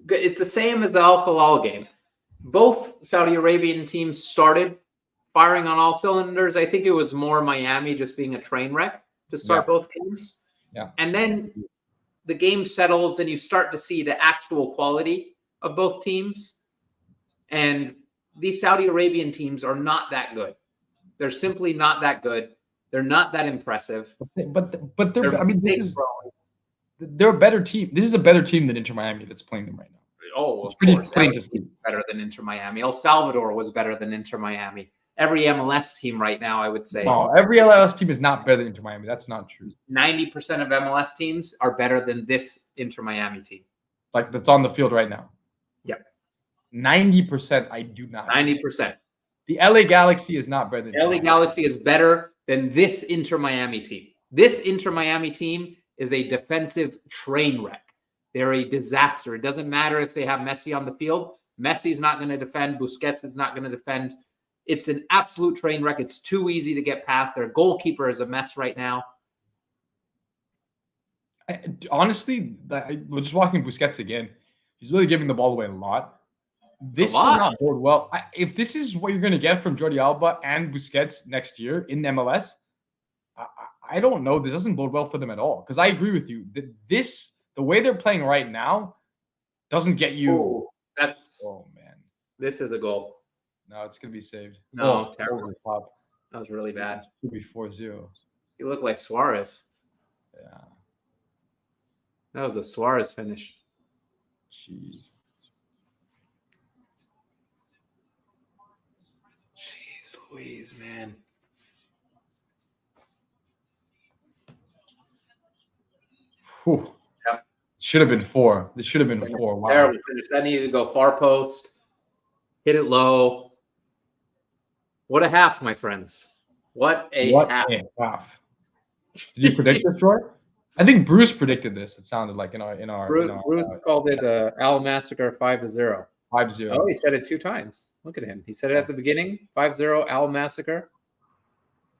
good. It's the same as the Al Hilal game. Both Saudi Arabian teams started firing on all cylinders. I think it was more Miami just being a train wreck to start both games. Yeah. And then the game settles and you start to see the actual quality of both teams. And these Saudi Arabian teams are not that good. They're simply not that good. They're not that impressive. But they're I mean, they're a better team. This is a better team than Inter Miami that's playing them right now. Oh, it's pretty plain to see. Better than Inter Miami. El Salvador was better than Inter Miami. Every MLS team right now, I would say. No, every MLS team is not better than Inter Miami. That's not true. 90% of MLS teams are better than this Inter Miami team. Like that's on the field right now. Yes. 90%, I do not. 90%. The LA Galaxy is not better than LA Galaxy is better than this Inter Miami team. This Inter Miami team is a defensive train wreck. They're a disaster. It doesn't matter if they have Messi on the field. Messi's not going to defend. Busquets is not going to defend. It's an absolute train wreck. It's too easy to get past. Their goalkeeper is a mess right now. Honestly, we're just watching Busquets again. He's really giving the ball away a lot. This does not bode well. If this is what you're going to get from Jordi Alba and Busquets next year in MLS, I don't know. This doesn't bode well for them at all. Because I agree with you. The way they're playing right now doesn't get you. Oh, man. This is a goal. No, it's going to be saved. No, terrible. That was really bad. It could be 4-0. You look like Suarez. Yeah. That was a Suarez finish. Jeez. Jeez Louise, man. Whew. Yeah. Should have been 4. This should have been 4. Wow. Terrible finish. That needed to go far post. Hit it low. What a half, my friends. What a half. Did you predict this, Roy? I think Bruce predicted this. It sounded like in our Bruce called it Al Massacre 5-0. 5-0. Oh, he said it 2 times. Look at him. He said it at the beginning. 5-0 Al Massacre.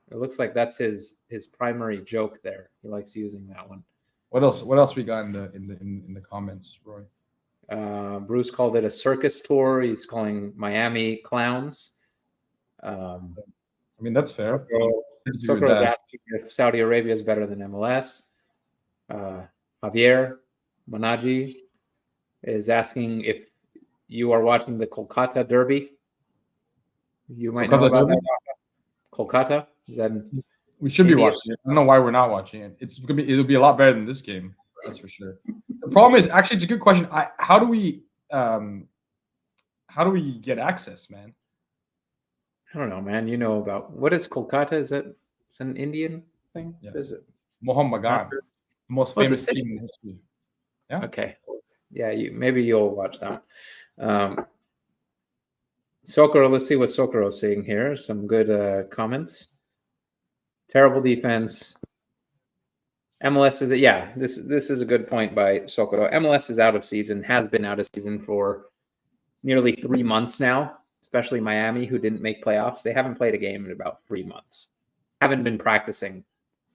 It looks like that's his primary joke there. He likes using that one. What else we got in the comments, Roy? Bruce called it a circus tour. He's calling Miami clowns. I mean, that's fair. Sokro is asking if Saudi Arabia is better than MLS. Javier Manaji is asking if you are watching the Kolkata Derby. You might know about that. Kolkata. We should be watching it. I don't know why we're not watching it. It'll be a lot better than this game. That's for sure. The problem is actually it's a good question. How do we get access, man? I don't know, man. You know about what is Kolkata? Is it an Indian thing? Yes. Is it Mohammed Bagan, the most famous team in history. Yeah. Okay. Yeah, maybe you'll watch that. Sokoro, let's see what Sokoro is saying here. Some good comments. Terrible defense. MLS is this is a good point by Sokoro. MLS is out of season, has been out of season for nearly 3 months now, especially Miami, who didn't make playoffs. They haven't played a game in about 3 months. Haven't been practicing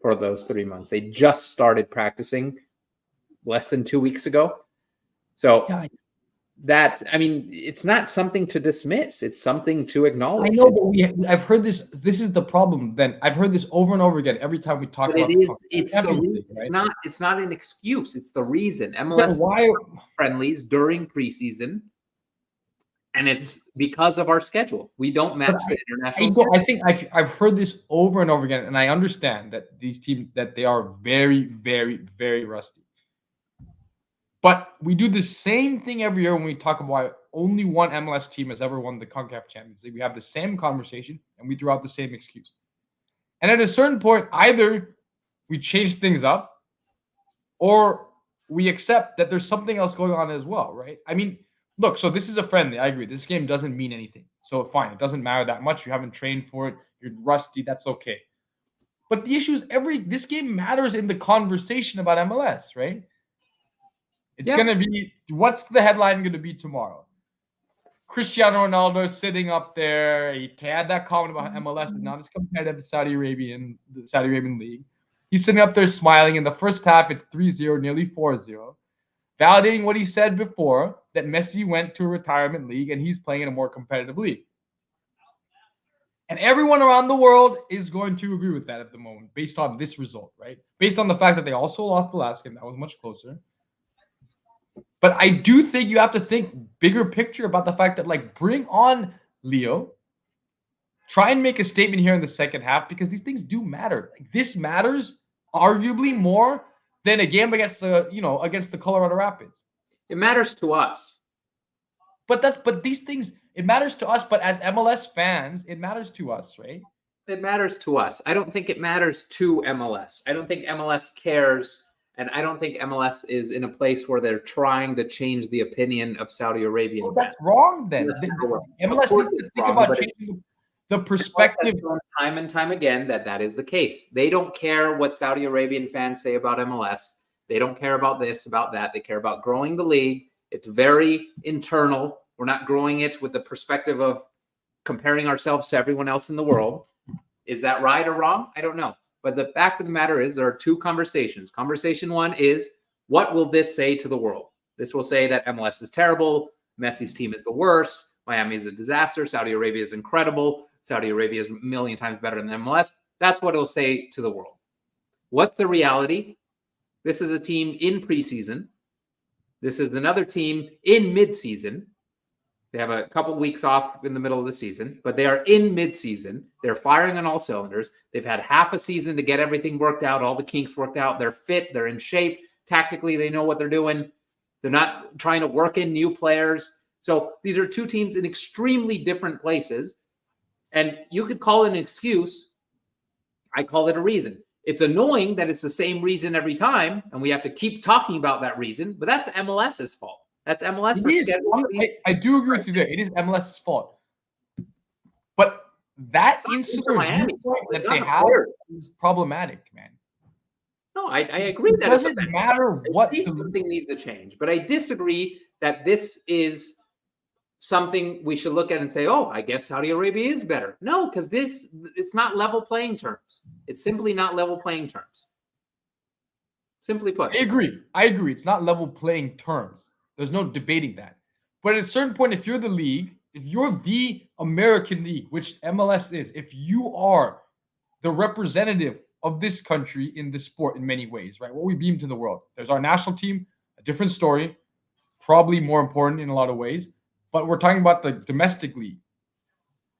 for those 3 months. They just started practicing less than 2 weeks ago. So that, I mean, it's not something to dismiss. It's something to acknowledge. I know, but I've heard this. This is the problem. Then I've heard this over and over again every time we talk about. It's not an excuse. It's the reason. MLS why friendlies during preseason, and it's because of our schedule. We don't match the international schedule. I think I've heard this over and over again, and I understand that these teams that they are very, very, very rusty. But we do the same thing every year when we talk about only one MLS team has ever won the CONCACAF Champions League. We have the same conversation and we throw out the same excuse. And at a certain point, either we change things up or we accept that there's something else going on as well, right? I mean, look, so this is a friendly. I agree. This game doesn't mean anything. So fine, it doesn't matter that much. You haven't trained for it. You're rusty. That's okay. But the issue is this game matters in the conversation about MLS, right? It's going to be, what's the headline going to be tomorrow? Cristiano Ronaldo sitting up there. He had that comment about MLS is not as competitive as the Saudi Arabian league. He's sitting up there smiling. In the first half, it's 3-0, nearly 4-0. Validating what he said before, that Messi went to a retirement league and he's playing in a more competitive league. And everyone around the world is going to agree with that at the moment, based on this result, right? Based on the fact that they also lost the last game. That was much closer. But I do think you have to think bigger picture about the fact that, like, bring on Leo. Try and make a statement here in the second half because these things do matter. Like, this matters arguably more than a game against against the Colorado Rapids. It matters to us. But these things, it matters to us. But as MLS fans, it matters to us, right? It matters to us. I don't think it matters to MLS. I don't think MLS cares. And I don't think MLS is in a place where they're trying to change the opinion of Saudi Arabian fans. That's wrong then. MLS needs to think about changing the perspective. Time and time again that is the case. They don't care what Saudi Arabian fans say about MLS. They don't care about this, about that. They care about growing the league. It's very internal. We're not growing it with the perspective of comparing ourselves to everyone else in the world. Is that right or wrong? I don't know. But the fact of the matter is there are two conversations. Conversation one is, what will this say to the world? This will say that MLS is terrible. Messi's team is the worst. Miami is a disaster. Saudi Arabia is incredible. Saudi Arabia is a million times better than MLS. That's what it'll say to the world. What's the reality? This is a team in preseason. This is another team in midseason. They have a couple weeks off in the middle of the season, but they are in midseason. They're firing on all cylinders. They've had half a season to get everything worked out, all the kinks worked out. They're fit. They're in shape. Tactically, they know what they're doing. They're not trying to work in new players. So these are two teams in extremely different places. And you could call it an excuse. I call it a reason. It's annoying that it's the same reason every time, and we have to keep talking about that reason, but that's MLS's fault. That's MLS for scheduling. I do agree with you there. It is MLS's fault. But that insular viewpoint that they have is problematic, man. No, I agree that it doesn't matter what something needs to change. But I disagree that this is something we should look at and say, oh, I guess Saudi Arabia is better. No, because it's not level playing terms. It's simply not level playing terms. Simply put. I agree. It's not level playing terms. There's no debating that. But at a certain point, if you're the league, if you're the American league, which MLS is, if you are the representative of this country in the sport in many ways, right? What we beam to the world. There's our national team, a different story, probably more important in a lot of ways. But we're talking about the domestic league.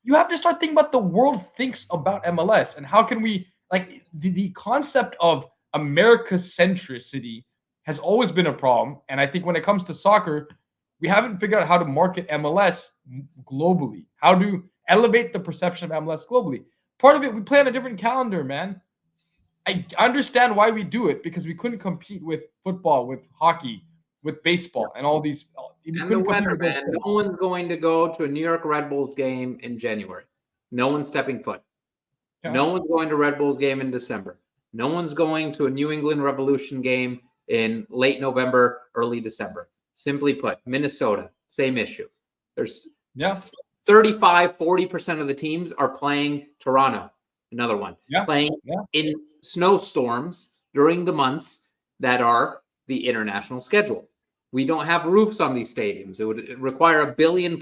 You have to start thinking about the world thinks about MLS and how can we, like, the concept of America centricity has always been a problem. And I think when it comes to soccer, we haven't figured out how to market MLS globally, how to elevate the perception of MLS globally. Part of it, we play on a different calendar, man. I understand why we do it, because we couldn't compete with football, with hockey, with baseball, and all these. And the weather, man. No one's going to go to a New York Red Bulls game in January. No one's stepping foot. Yeah. No one's going to Red Bulls game in December. No one's going to a New England Revolution game in late November, early December. Simply put, Minnesota, same issue. There's 35, 40% of the teams are playing Toronto. Another one. Playing in snowstorms during the months that are the international schedule. We don't have roofs on these stadiums. It would require $1 billion+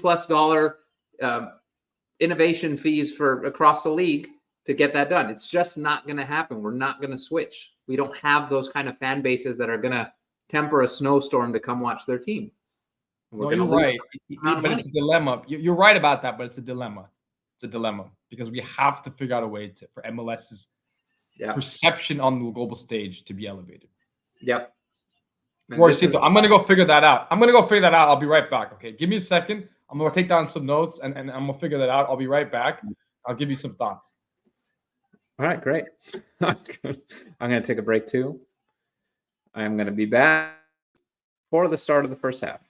innovation fees for across the league to get that done. It's just not going to happen. We're not going to switch. We don't have those kind of fan bases that are going to temper a snowstorm to come watch their team. No, you're right. But it's a dilemma. You're right about that, but it's a dilemma. It's a dilemma because we have to figure out a way for MLS's perception on the global stage to be elevated. Yep. Roycito, I'm gonna go figure that out. I'll be right back. Okay, give me a second. I'm gonna take down some notes and I'm gonna figure that out. I'll be right back. I'll give you some thoughts. All right, great. I'm gonna take a break too. I'm gonna be back for the start of the first half.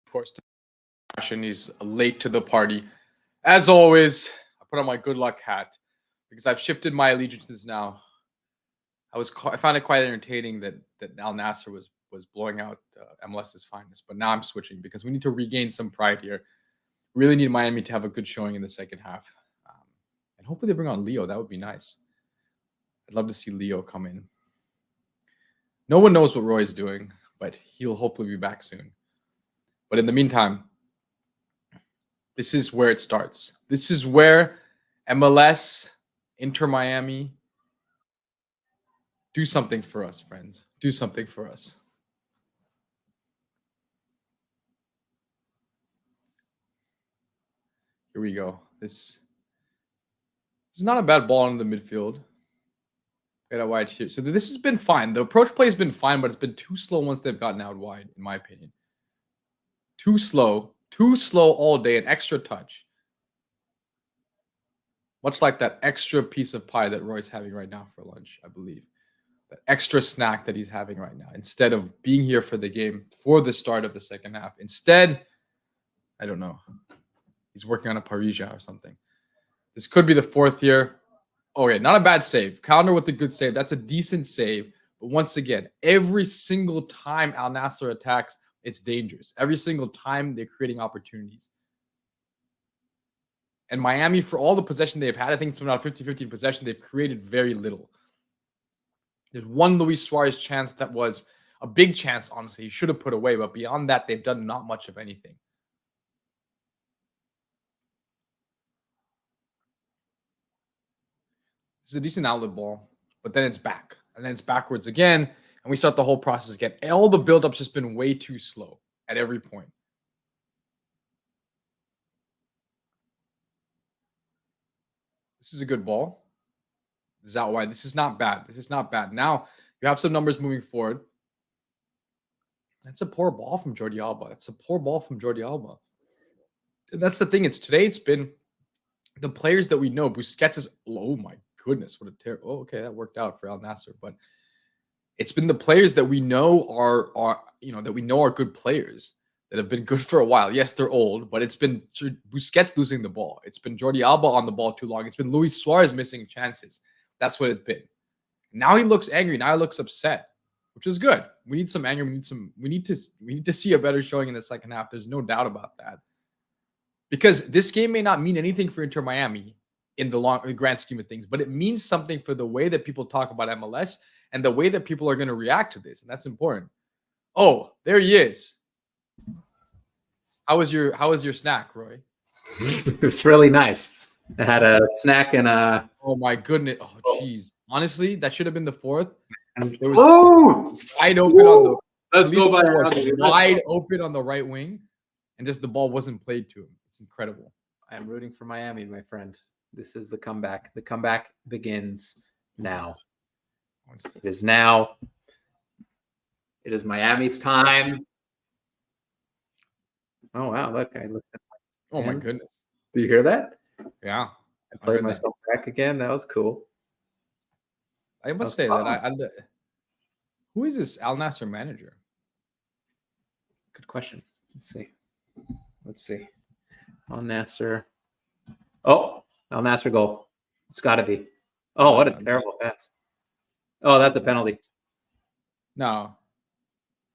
Of course, he's late to the party. As always, I put on my good luck hat because I've shifted my allegiances now. I found it quite entertaining that Al Nassr was blowing out MLS's finest, but now I'm switching because we need to regain some pride here. Really need Miami to have a good showing in the second half, and hopefully they bring on Leo. That would be nice. I'd love to see Leo come in. No one knows what Roy's doing, but he'll hopefully be back soon. But in the meantime, this is where it starts. This is where MLS, Inter Miami, do something for us, friends. Do something for us. Here we go. This is not a bad ball in the midfield. Get out wide here. So this has been fine. The approach play has been fine, but it's been too slow once they've gotten out wide, in my opinion. Too slow all day, an extra touch. Much like that extra piece of pie that Roy's having right now for lunch, I believe. That extra snack that he's having right now. Instead of being here for the game, for the start of the second half. Instead, I don't know. He's working on a Parisia or something. This could be the fourth here. Okay, not a bad save. Counter with a good save. That's a decent save. But once again, every single time Al Nassr attacks, it's dangerous. Every single time they're creating opportunities. And Miami, for all the possession they've had, I think it's around 50-50 possession, they've created very little. There's one Luis Suarez chance that was a big chance, honestly. He should have put away. But beyond that, they've done not much of anything. This is a decent outlet ball, but then it's back. And then it's backwards again. And we start the whole process again. All the build-up's just been way too slow at every point. This is a good ball. This is out wide. This is not bad. This is not bad. Now, you have some numbers moving forward. That's a poor ball from Jordi Alba. That's a poor ball from Jordi Alba. And that's the thing. It's been the players that we know. Busquets is, oh my goodness, what a terrible. Oh, okay, that worked out for Al Nassr. But it's been the players that we know are good players that have been good for a while. Yes, they're old, but it's been Busquets losing the ball. It's been Jordi Alba on the ball too long. It's been Luis Suarez missing chances. That's what it's been. Now he looks angry. Now he looks upset, which is good. We need some anger. We need to see a better showing in the second half. There's no doubt about that. Because this game may not mean anything for Inter Miami in the grand scheme of things, but it means something for the way that people talk about MLS and the way that people are going to react to this, and that's important. Oh, there he is. How was your snack, Roy? It was really nice. I had a snack and a. Oh my goodness! Oh jeez. Honestly, that should have been the fourth. There was wide open on the. Let's go by wide open on the right wing, and just the ball wasn't played to him. It's incredible. I am rooting for Miami, my friend. This is the comeback. The comeback begins now. It is now. It is Miami's time. Oh wow! Look, I looked at. Oh my goodness! Do you hear that? Yeah, I played myself back again. That was cool. I must say that who is this Al Nassr manager? Good question. Let's see. Al Nassr. Oh, Al Nassr goal. It's got to be. Oh, what a terrible pass. Oh, that's a penalty. No.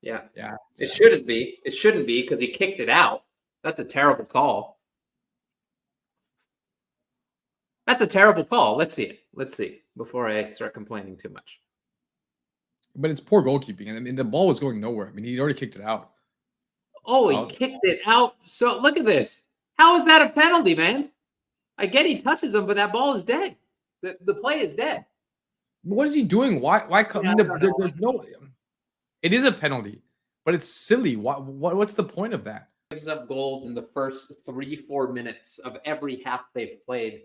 Yeah. It shouldn't be. It shouldn't be because he kicked it out. That's a terrible call. That's a terrible call. Let's see it. Let's see before I start complaining too much. But it's poor goalkeeping. I mean, the ball was going nowhere. I mean, he'd already kicked it out. Oh, he kicked it out. So look at this. How is that a penalty, man? I get he touches him, but that ball is dead. The play is dead. What is he doing? Why come? Yeah, there's no. It is a penalty, but it's silly. What's the point of that? Gives up goals in the first 3-4 minutes of every half they've played,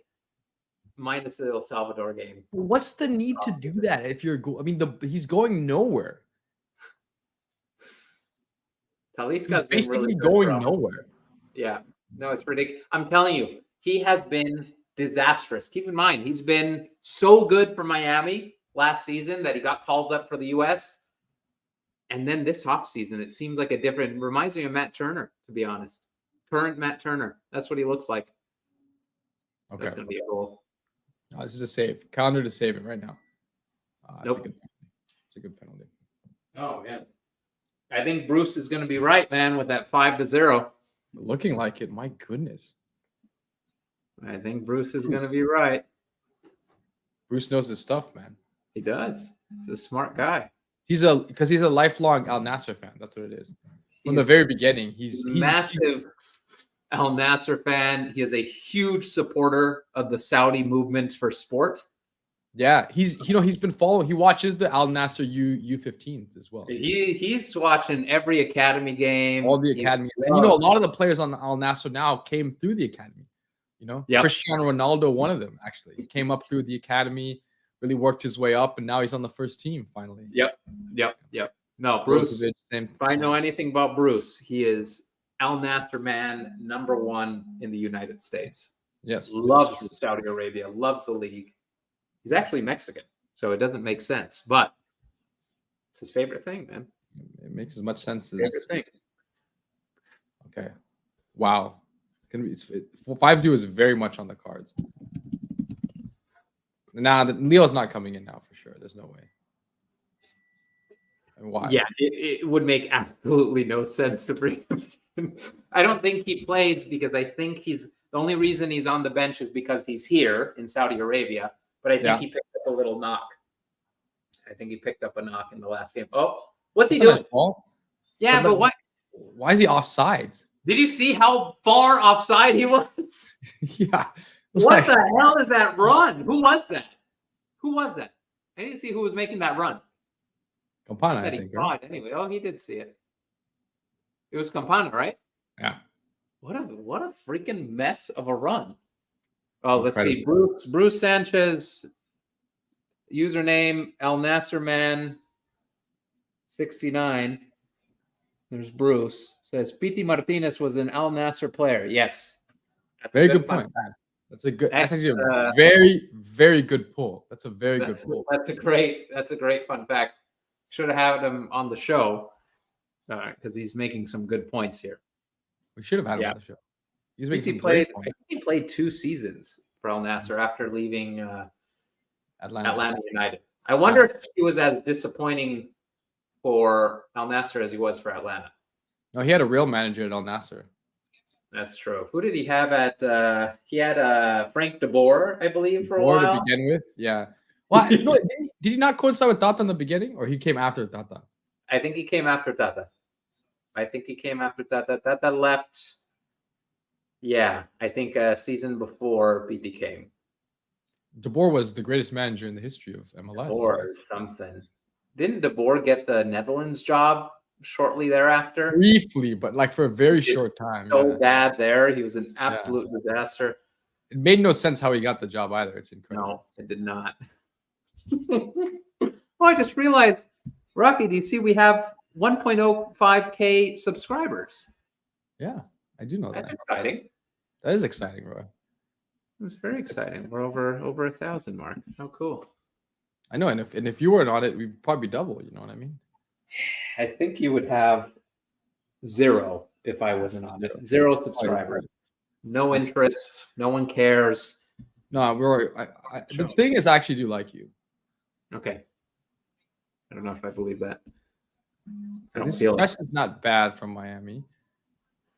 minus the El Salvador game. What's the need to do that if you're? I mean, he's going nowhere. Talisca's basically really going nowhere. Yeah, no, it's ridiculous. I'm telling you, he has been disastrous. Keep in mind, he's been so good for Miami last season that he got calls up for the U.S. And then this offseason, it seems like a different, reminds me of Matt Turner, to be honest. Current Matt Turner. That's what he looks like. Okay. That's going to be a goal. This is a save. Calendar to save it right now. Nope. It's a good penalty. Oh, yeah. I think Bruce is going to be right, man, with that 5-0. Looking like it. My goodness. I think Bruce is going to be right. Bruce knows his stuff, man. He does. He's a smart guy. He's a lifelong Al Nassr fan. That's what it is. From the very beginning, he's massive Al Nassr fan. He is a huge supporter of the Saudi movement for sport. Yeah, he's been following. He watches the Al Nassr U15s as well. He's watching every academy game. All the academy. And a lot of the players on Al Nassr now came through the academy. Yep. Cristiano Ronaldo, one of them actually. He came up through the academy, really worked his way up, and now he's on the first team finally. Yep. No, Bruce. If I know anything about Bruce, he is Al Nassr man #1 in the United States. Yes. Loves Saudi Arabia, loves the league. He's actually Mexican, so it doesn't make sense, but it's his favorite thing, man. It makes as much sense as favorite thing. Okay. Wow. 5-0 is very much on the cards. Nah, Leo's not coming in now for sure. There's no way. And why? Yeah, it would make absolutely no sense to bring him in. I don't think he plays because I think the only reason he's on the bench is because he's here in Saudi Arabia. But I think he picked up a little knock. I think he picked up a knock in the last game. Oh, what's he doing? Yeah, but why? Why is he offsides? Did you see how far offside he was? Yeah. What the hell is that run? Who was that? I didn't see who was making that run. Campana, I think. Right? Anyway, he did see it. It was Campana, right? Yeah. What a freaking mess of a run. Oh, let's see. Bruce Sanchez, username Al Nassr man 69. There's Bruce. Says Pity Martinez was an Al Nassr player. Yes. That's very good point. That's actually a very, very good pull. That's a very good pull. That's a great fun fact. Should have had him on the show. Because he's making some good points here. We should have had him on the show. He played 2 seasons for Al Nassr after leaving Atlanta United. I wonder if he was as disappointing for Al Nassr as he was for Atlanta. No, he had a real manager at Al Nassr. That's true. Who did he have at? He had Frank de Boer, I believe, for a while. To begin with, yeah. Well, no, did he not coincide with Tata in the beginning, or he came after Tata? I think he came after Tata. Tata left. Yeah, I think a season before PT came. De Boer was the greatest manager in the history of MLS. De Boer is something. Didn't De Boer get the Netherlands job shortly thereafter? Briefly, but like for a very short time. So bad there. He was an absolute disaster. It made no sense how he got the job either. It's incredible. No, it did not. I just realized, Rocky, do you see we have 1.05K subscribers? Yeah, I do know That's exciting. That is exciting, Roy. It's very exciting. We're over 1,000 mark. How cool. I know, and if you weren't on it, we'd probably double, you know what I mean? I think you would have 0 if I wasn't on it. 0 subscribers. No interest. No one cares. No, Roy, the thing is, I actually do like you. Okay. I don't know if I believe that. This press is not bad from Miami.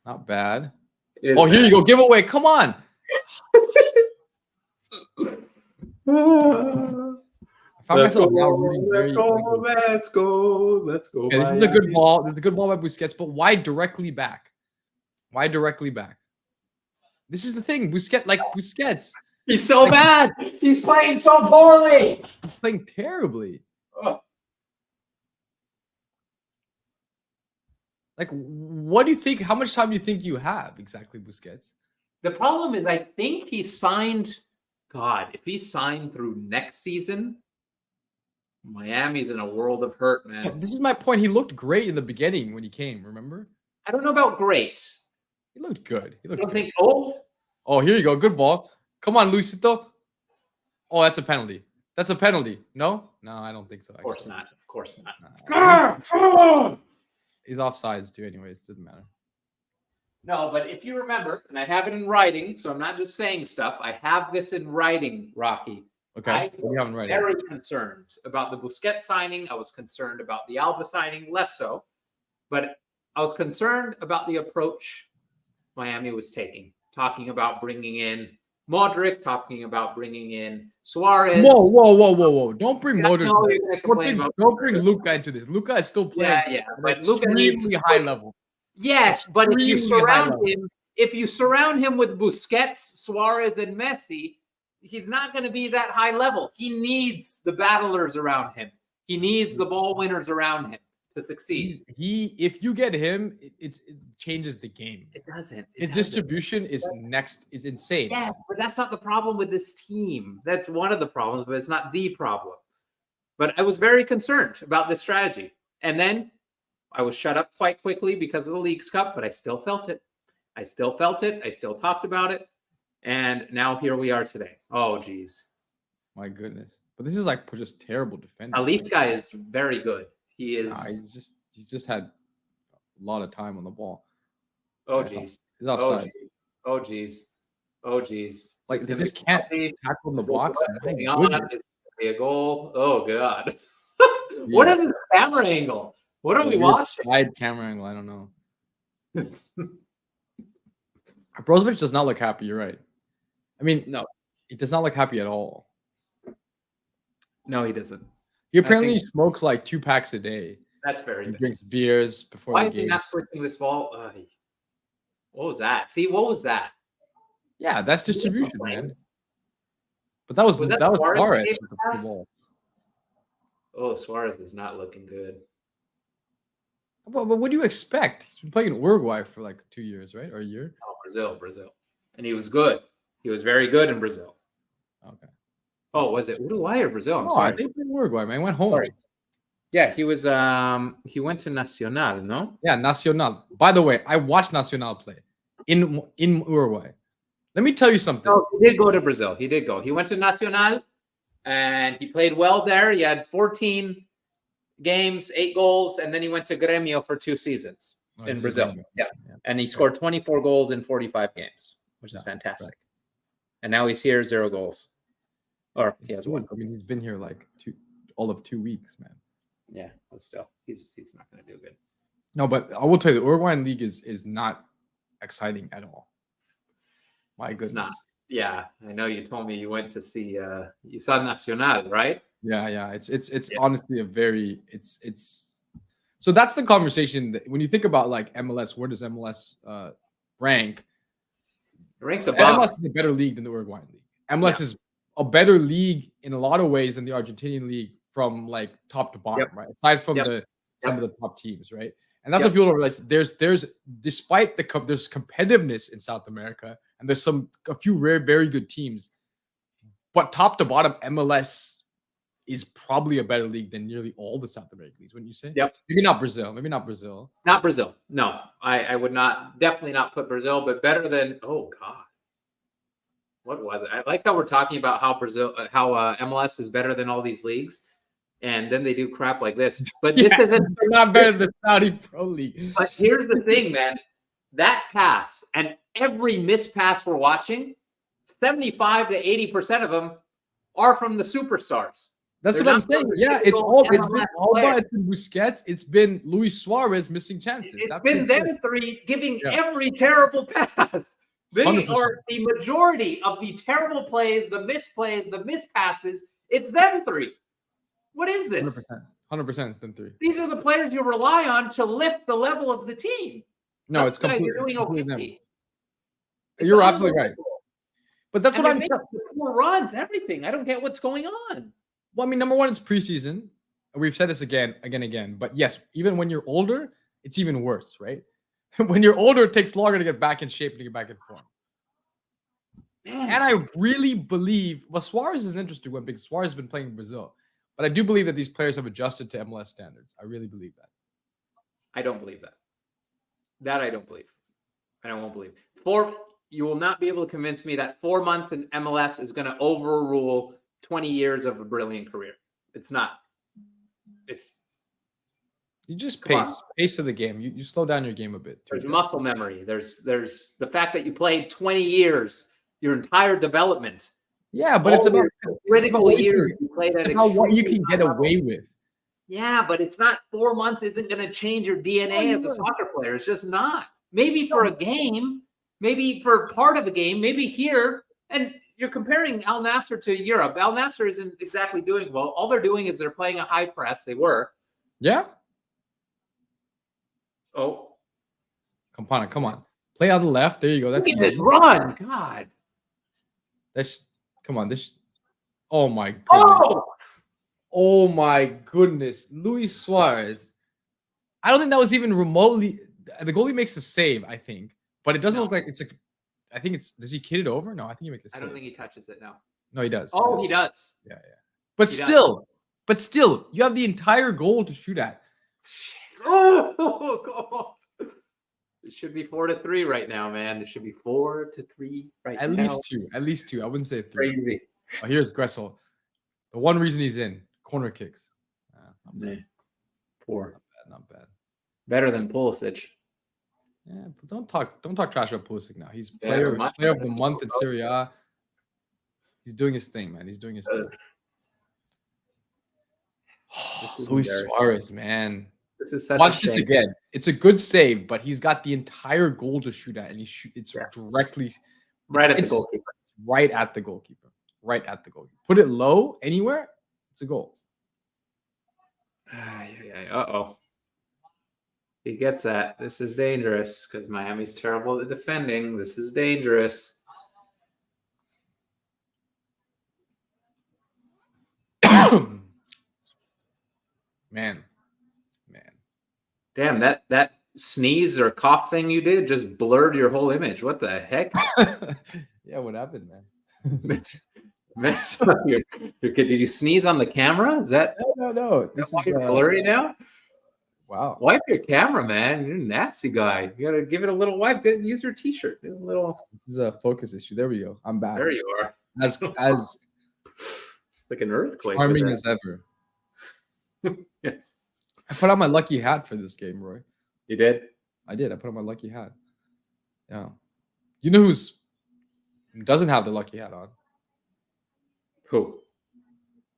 Not bad. Here you go. Giveaway. Come on. Let's go. Okay, this is a good ball. This is a good ball by Busquets, but why directly back? This is the thing. Busquets. He's so bad. He's playing so poorly. He's playing terribly. Oh. Like, what do you think? How much time do you think you have exactly, Busquets? The problem is, I think he signed. God, if he signed through next season, Miami's in a world of hurt, man. Yeah, this is my point. He looked great in the beginning when he came. Remember? I don't know about great. He looked good. Oh, here you go. Good ball. Come on, Luisito. Oh, that's a penalty. That's a penalty. No, I don't think so. Of course not. Of course not. He's offsides too. Anyways, doesn't matter. No, but if you remember, and I have it in writing, so I'm not just saying stuff. I have this in writing, Rocky. Okay. I was very concerned about the Busquets signing. I was concerned about the Alba signing, less so. But I was concerned about the approach Miami was taking, talking about bringing in Modric, talking about bringing in Suarez. Whoa. Don't bring Modric. Don't bring Luka into this. Luka is still playing. Yeah. But Luka needs to be high level. Yes, but if you surround him with Busquets, Suarez, and Messi, he's not going to be that high level. He needs the battlers around him. He needs the ball winners around him to succeed. If you get him, it changes the game. It doesn't. His distribution is insane. Yeah, but that's not the problem with this team. That's one of the problems, but it's not the problem. But I was very concerned about this strategy. And then I was shut up quite quickly because of the Leagues Cup, but I still felt it. I still talked about it. And now here we are today. Oh, geez. My goodness. But this is like just terrible defending. Alisca is very good. He is. He's just had a lot of time on the ball. Oh, geez. He's offside. Oh, geez. Like, they just can't tackle the box. What's going on? Is it a goal? Oh, God. What is this camera angle? What are we watching? Side camera angle. I don't know. Brozovic does not look happy. You're right. I mean, no, he does not look happy at all. No, he doesn't. He apparently smokes like 2 packs a day. That's very He bad. drinks beers before Why the is game. he not switching this ball? What was that? See, what was that? Yeah, that's distribution, man. But that was Suarez. Oh, Suarez is not looking good. But what do you expect? He's been playing in Uruguay for like 2 years, right? Or a year? Oh, Brazil. And he was good. He was very good in Brazil. Okay. Oh, was it Uruguay or Brazil? I'm sorry. I think in Uruguay, man. He went home. Sorry. Yeah, he was he went to Nacional, no? Yeah, Nacional. By the way, I watched Nacional play in Uruguay. Let me tell you something. No, he did go to Brazil. He did go. He went to Nacional and he played well there. He had 14 games, 8 goals, and then he went to Grêmio for 2 seasons in Brazil. Yeah. And he scored 24 goals in 45 games, which is fantastic. Right. And now he's here, 0 goals. Or he has 1. I mean, he's been here like all of 2 weeks, man. Yeah, but still, he's not going to do good. No, but I will tell you, the Uruguayan league is not exciting at all. My goodness. It's not. Yeah, I know you told me you went to see you saw Nacional, right? Yeah. It's honestly a very so that's the conversation that, when you think about like MLS, where does MLS rank? It ranks above. MLS is a better league than the Uruguayan league. MLS is a better league in a lot of ways than the Argentinian league from like top to bottom, right? Aside from some of the top teams, right? And that's what people don't realize. There's despite there's competitiveness in South America, and there's a few very good teams, but top to bottom, MLS is probably a better league than nearly all the South American leagues. Wouldn't you say? Yep. Maybe not Brazil. Not Brazil. No, I would definitely not put Brazil, but better than. Oh God, what was it? I like how we're talking about how MLS is better than all these leagues. And then they do crap like this. But this isn't not better than the Saudi Pro League. But here's the thing, man. That pass and every missed pass we're watching, 75 to 80% of them are from the superstars. That's what I'm saying. Yeah, it's been Alba, it's been Busquets, it's been Luis Suarez missing chances. It's been them 3 giving every terrible pass. They 100%. Are the majority of the terrible plays, the misplays, the missed passes. It's them 3. What is this? 100% it's them 3. These are the players you rely on to lift the level of the team. No, it's completely. You're doing okay. You're absolutely right. But that's what I'm saying. Runs, everything. I don't get what's going on. Well, I mean, number one, it's preseason. We've said this again. But yes, even when you're older, it's even worse, right? When you're older, it takes longer to get back in shape and to get back in form. Man. And I really believe, Suarez is an interesting one because Suarez has been playing in Brazil. But I do believe that these players have adjusted to MLS standards. I really believe that. I don't believe that. That I don't believe. And I won't believe. You will not be able to convince me that 4 months in MLS is going to overrule 20 years of a brilliant career. It's not. It's You just Come on. pace of the game. You slow down your game a bit. There's muscle memory. There's the fact that you played 20 years, your entire development. Yeah, but it's about critical what years. You played at what you extremely can get high level. away with. Yeah, but it's not 4 months isn't going to change your DNA as a soccer player. It's just not. Maybe for a game, maybe for part of a game, maybe here. And you're comparing Al Nassr to Europe. Al Nassr isn't exactly doing well. All they're doing is they're playing a high press. They were. Yeah. Oh. Come on. Play on the left. There you go. That's Look at this run. God. Come on. Oh my goodness. Oh! Oh my goodness. Luis Suarez. I don't think that was even remotely. The goalie makes a save, I think, but it doesn't look like it's a. I think it's. Does he kid it over? No, I think he makes a save. I don't think he touches it now. No, he does. Oh, he does. Yeah. But still, you have the entire goal to shoot at. Oh, come on. It should be 4-3 right now, man. It should be 4-3 right now. At least two. I wouldn't say 3. Crazy. Oh, here's Gressel. The one reason he's in corner kicks. Poor. Not bad. Better than Pulisic. Yeah, but don't talk trash about Pulisic now. He's Yeah, player of the month in Serie A. He's doing his thing, man. He's doing his thing. Luis Suarez, man. This is such Watch this again. It's a good save, but he's got the entire goal to shoot at, and it's directly right at the goalkeeper. Right at the goalkeeper. Right at the goalkeeper. Put it low anywhere, it's a goal. Uh-oh. He gets that. This is dangerous because Miami's terrible at defending. This is dangerous. Man. Damn, that sneeze or cough thing you did just blurred your whole image. What the heck? Yeah, what happened, man? Messed up. Did you sneeze on the camera? Is that no? This is blurry now. Wow. Wipe your camera, man. You're a nasty guy. You gotta give it a little wipe. Use your t-shirt. This is a focus issue. There we go. I'm back. There you are. As it's like an earthquake. Charming as ever. Yes. I put on my lucky hat for this game, Roy. You did? I did. I put on my lucky hat. Yeah. You know who doesn't have the lucky hat on? Who?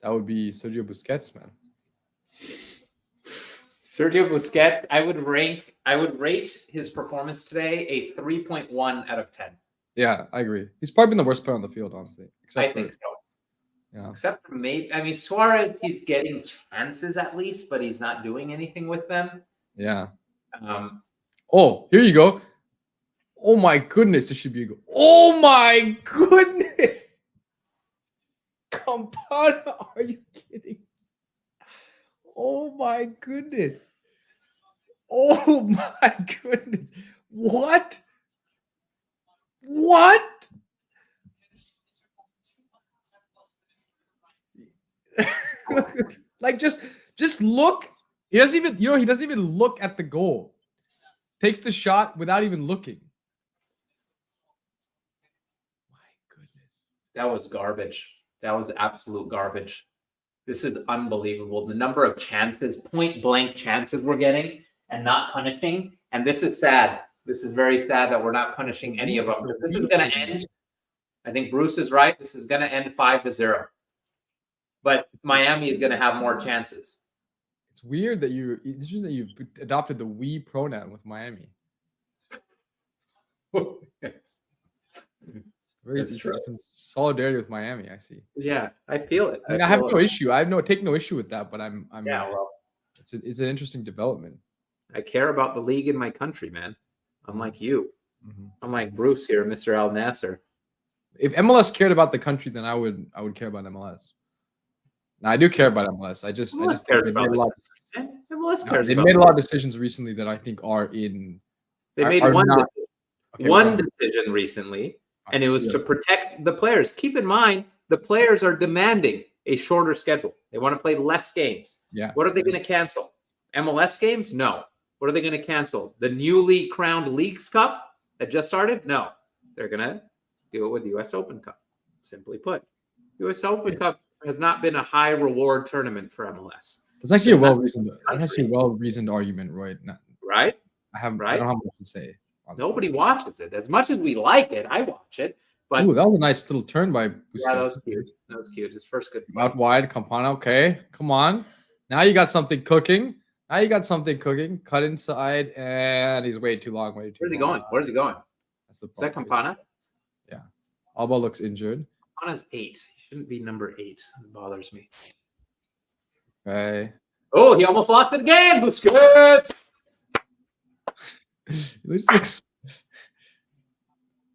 That would be Sergio Busquets, man. Sergio Busquets, I would rate his performance today a 3.1 out of 10. Yeah, I agree. He's probably been the worst player on the field, honestly. I think so. Yeah. Except for maybe, I mean, Suarez, he's getting chances at least, but he's not doing anything with them. Yeah. Oh, here you go. Oh my goodness, this should be a goal. Oh my goodness. Campana, are you kidding? Oh my goodness. Oh my goodness. What? Like just look. He doesn't even look at the goal. Takes the shot without even looking. My goodness. That was garbage. That was absolute garbage. This is unbelievable. The number of chances, point blank chances we're getting and not punishing. And this is sad. This is very sad that we're not punishing any of them. This is going to end. I think Bruce is right. This is going to end 5-0. But Miami is going to have more chances. It's weird that you've adopted the we pronoun with Miami. Yes. Some solidarity with Miami, I see. Yeah, I feel it. I have no issue. I take no issue with that, but I'm yeah, well, it's an interesting development. I care about the league in my country, man. Unlike you. Mm-hmm. Unlike Bruce here, Mr. Al Nassr. If MLS cared about the country, then I would care about MLS. Now I do care about MLS. I just cares they about made a lot. MLS cares. They made a lot of decisions recently that I think are in. They made one decision recently, and it was to protect the players. Keep in mind, the players are demanding a shorter schedule. They want to play less games. Yeah. What are they going to cancel? MLS games? No. What are they going to cancel? The newly crowned Leagues Cup that just started? No. They're going to do it with US Open Cup. Simply put, US Open Cup. has not been a high reward tournament for MLS. It's actually a well-reasoned argument, Roy. Right? I don't have much to say. Honestly. Nobody watches it. As much as we like it, I watch it. But ooh, that was a nice little turn by Busquets. Yeah, that was cute. That was cute. His first good play. Out wide, Campana. Okay, come on. Now you got something cooking. Cut inside, and he's way too long. Where's he going? Where's he going? That's the Is that Campana? Yeah. Alba looks injured. Campana's 8. He shouldn't be number 8. It bothers me. Okay. Oh, he almost lost it again. Busquets.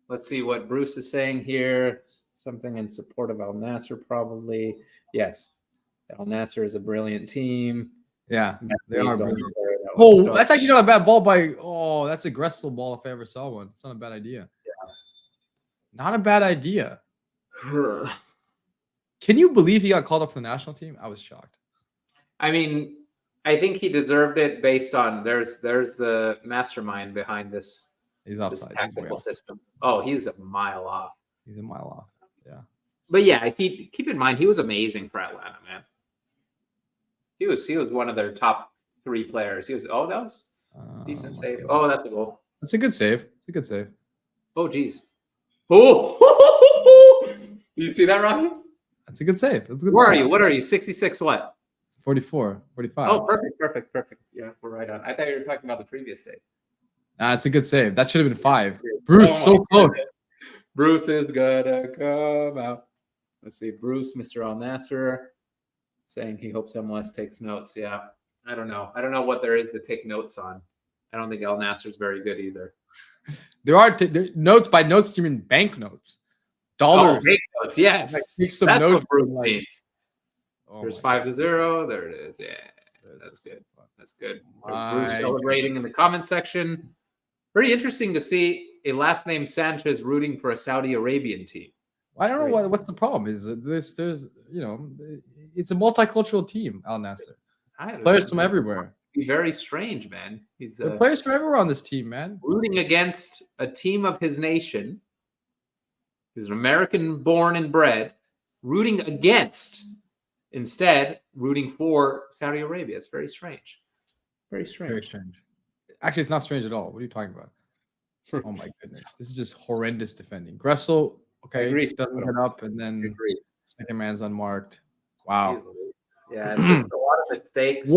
Let's see what Bruce is saying here. Something in support of Al Nassr, probably. Yes. Al Nassr is a brilliant team. Yeah, they are brilliant. Oh, that's actually not a bad ball that's a Gressel ball if I ever saw one. It's not a bad idea. Yeah. Not a bad idea. Can you believe he got called up for the national team? I was shocked. I mean, I think he deserved it based on there's the mastermind behind this. He's offside. This tactical system. Oh, he's a mile off. He's a mile off. Yeah. But yeah, keep in mind he was amazing for Atlanta, man. He was one of their top 3 players. That was decent save. God. Oh, that's a goal. That's a good save. Oh, geez. Oh, you see that, Rocky? That's a good save. Where are you? What are you? 66 what? 44, 45. Oh, perfect. Yeah, we're right on. I thought you were talking about the previous save. It's a good save. That should have been 5. Bruce, so close. Bruce is gonna come out. Let's see. Bruce, Mr. Al Nassr, saying he hopes MLS takes notes. Yeah. I don't know. I don't know what there is to take notes on. I don't think Al Nassr is very good either. There are notes. By notes, do you mean banknotes? Dollars. Bank notes, yes. Take some notes. There's 5-0. There it is. Yeah. That's good. That's good. There's Bruce celebrating in the comment section. Pretty interesting to see a last name Sanchez rooting for a Saudi Arabian team. I don't know what's the problem. Is there's it's a multicultural team, Al Nassr. Players from everywhere. Very strange, man. He's players from everywhere on this team, man. Rooting against a team of his nation. He's an American born and bred, rooting against, instead, rooting for Saudi Arabia. It's very strange. Very strange. Very strange. Actually, it's not strange at all. What are you talking about? Oh my goodness. This is just horrendous defending. Gressel, okay, doesn't get up, and then second man's unmarked. Wow. Yeah, it's just a lot of mistakes.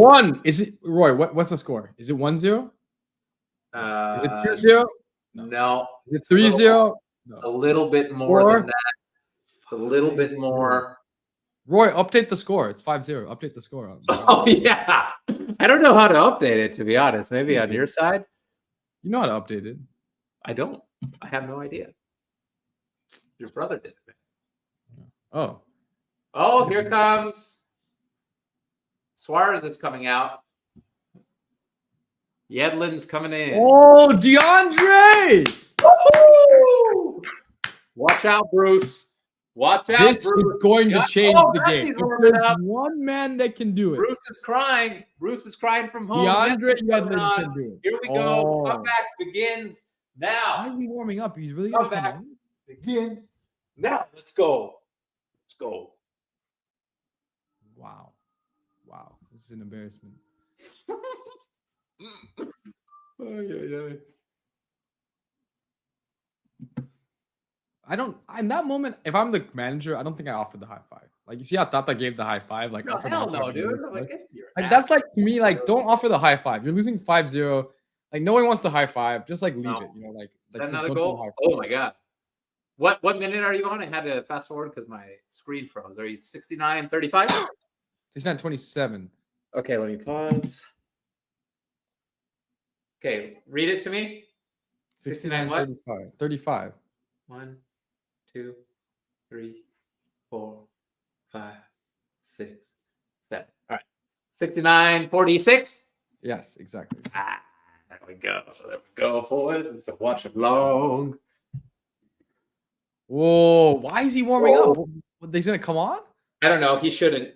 Is it Roy? What's the score? Is it 1-0? Is it 2-0? No. Is it 3-0? No. A little bit more than that. A little bit more. Roy, update the score. It's 5-0. Update the score. Oh yeah. I don't know how to update it, to be honest. Maybe on your side. You know how to update it. I don't. I have no idea. Your brother did it. Oh. Oh, here comes Suarez is coming out. Yedlin's coming in. Oh, DeAndre! Woo-hoo! Watch out, Bruce. Watch out, This Bruce. is going to change the game. There's one man that can do it. Bruce is crying. Bruce is crying from home. DeAndre Yedlin can do it. Here we go. Comeback begins now. Why is he warming up? He's really going to Comeback begins now. Let's go. Let's go. Wow. Wow. This is an embarrassment. In that moment, if I'm the manager, I don't think I offered the high five. Like, you see how Tata gave the high five? Like, hell no, dude. Like, that's like, to me, like, don't offer the high five. You're losing 5-0. Like, no one wants the high five. Just like leave it. You know, like that's another goal. Oh my god. What minute are you on? I had to fast forward because my screen froze. Are you 69, 35? 69, 27. Okay, let me pause. Okay, read it to me. 69 what? 35. 1, 2, 3, 4, 5, 6, 7. All right. 69, 46? Yes, exactly. There we go. There we go, boys. It's a watch along. Whoa, why is he warming up? He's gonna come on? I don't know. He shouldn't.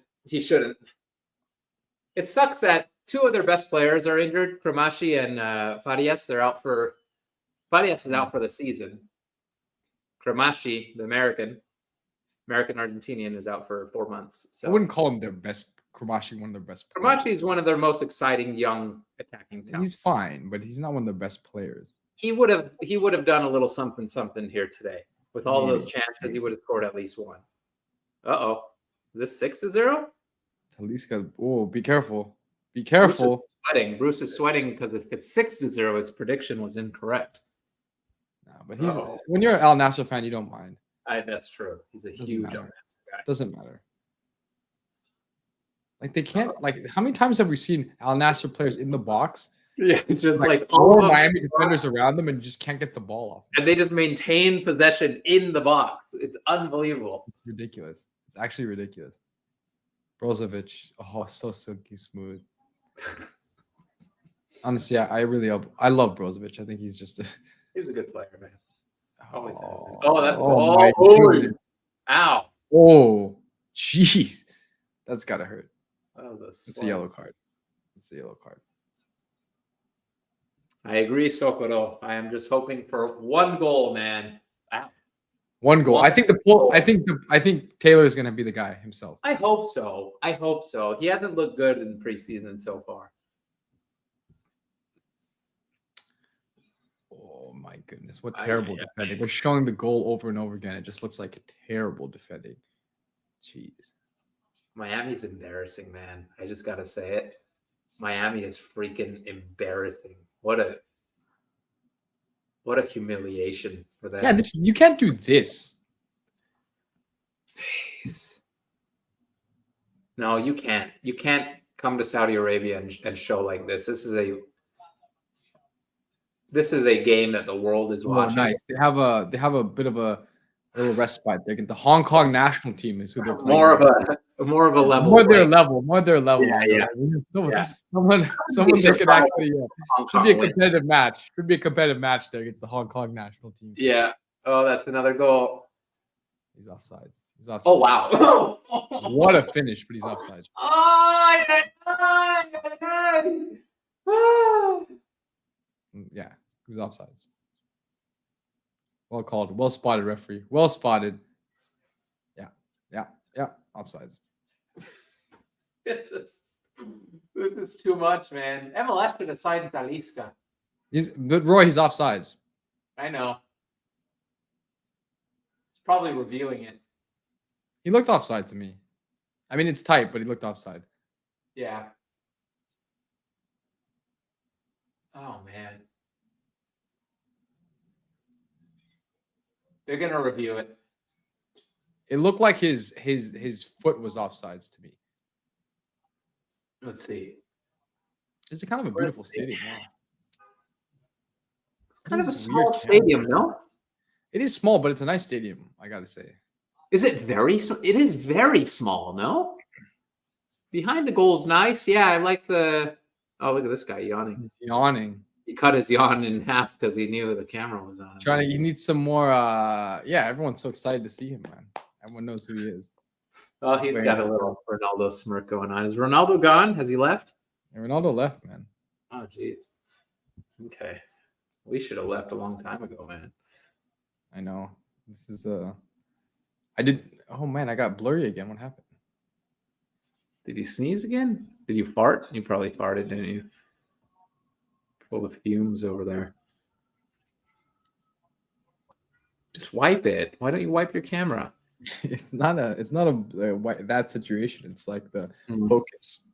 It sucks that two of their best players are injured, Kramashi and Farias. Farias is out for the season. Kramashi, the American, American Argentinian, is out for 4 months. So I wouldn't call him their best. Kramashi, one of their best players. Kramashi is one of their most exciting young attacking talents. He's fine, but he's not one of the best players. He would have done a little something here today. With all those chances, he would have scored at least one. Uh-oh. Is this 6-0? Talisca, oh, be careful. Be careful. Bruce is sweating because if it's 6-0, his prediction was incorrect. No, but he's when you're an Al Nassr fan, you don't mind. That's true. He's a huge Al Nassr guy. Doesn't matter. Like they can't. Like how many times have we seen Al Nassr players in the box? Yeah, just like all Miami defenders around them, and you just can't get the ball off. And they just maintain possession in the box. It's unbelievable. It's ridiculous. It's actually ridiculous. Brozovic, oh, so silky smooth. Honestly, I love Brozovic. I think he's just he's a good player, man. Always has been. Ow. Oh, jeez. That's gotta hurt. It's a yellow card. It's a yellow card. I agree, Socorro. I am just hoping for one goal, man. Ow. One goal. I think Taylor is gonna be the guy himself. I hope so. He hasn't looked good in preseason so far. Oh my goodness. What terrible defending. We're showing the goal over and over again. It just looks like terrible defending. Jeez. Miami's embarrassing, man. I just gotta say it. Miami is freaking embarrassing. What a humiliation for them. Yeah, you can't do this. Jeez. No, you can't. You can't come to Saudi Arabia and show like this. This is a game that the world is watching. Nice. They have a bit of a little respite. The Hong Kong national team is who they're playing. More of a level. More their level. Yeah. Someone they could actually should be a competitive match. Should be a competitive match there against the Hong Kong national team. Yeah. Oh, that's another goal. He's offsides. Oh wow. What a finish, but he's offsides. Yeah, he was offsides. Well called. Well spotted, referee. Well spotted. Yeah. Offsides. This is too much, man. MLS should have signed Talisca. But Roy, he's offsides. I know. He's probably reviewing it. He looked offside to me. I mean, it's tight, but he looked offside. Yeah. Oh man. They're gonna review it. It looked like his foot was offsides to me. Let's see. It's kind of a beautiful stadium. Wow. Kind of a small stadium, no? It is small, but it's a nice stadium, I gotta say. Is it very? It is very small, no? Behind the goal's nice. Yeah, I like the. Oh, look at this guy yawning. He's yawning. He cut his yawn in half because he knew the camera was on. He needs some more. Yeah, everyone's so excited to see him, man. Everyone knows who he is. Oh, he's got a little Ronaldo smirk going on. Is Ronaldo gone? Has he left? Yeah, Ronaldo left, man. Oh, jeez. Okay. We should have left a long time ago, man. I know. This is I did. Oh man, I got blurry again. What happened? Did you sneeze again? Did you fart? You probably farted, didn't you? Full of fumes over there. Just wipe it. Why don't you wipe your camera? It's not a that situation. It's like the focus.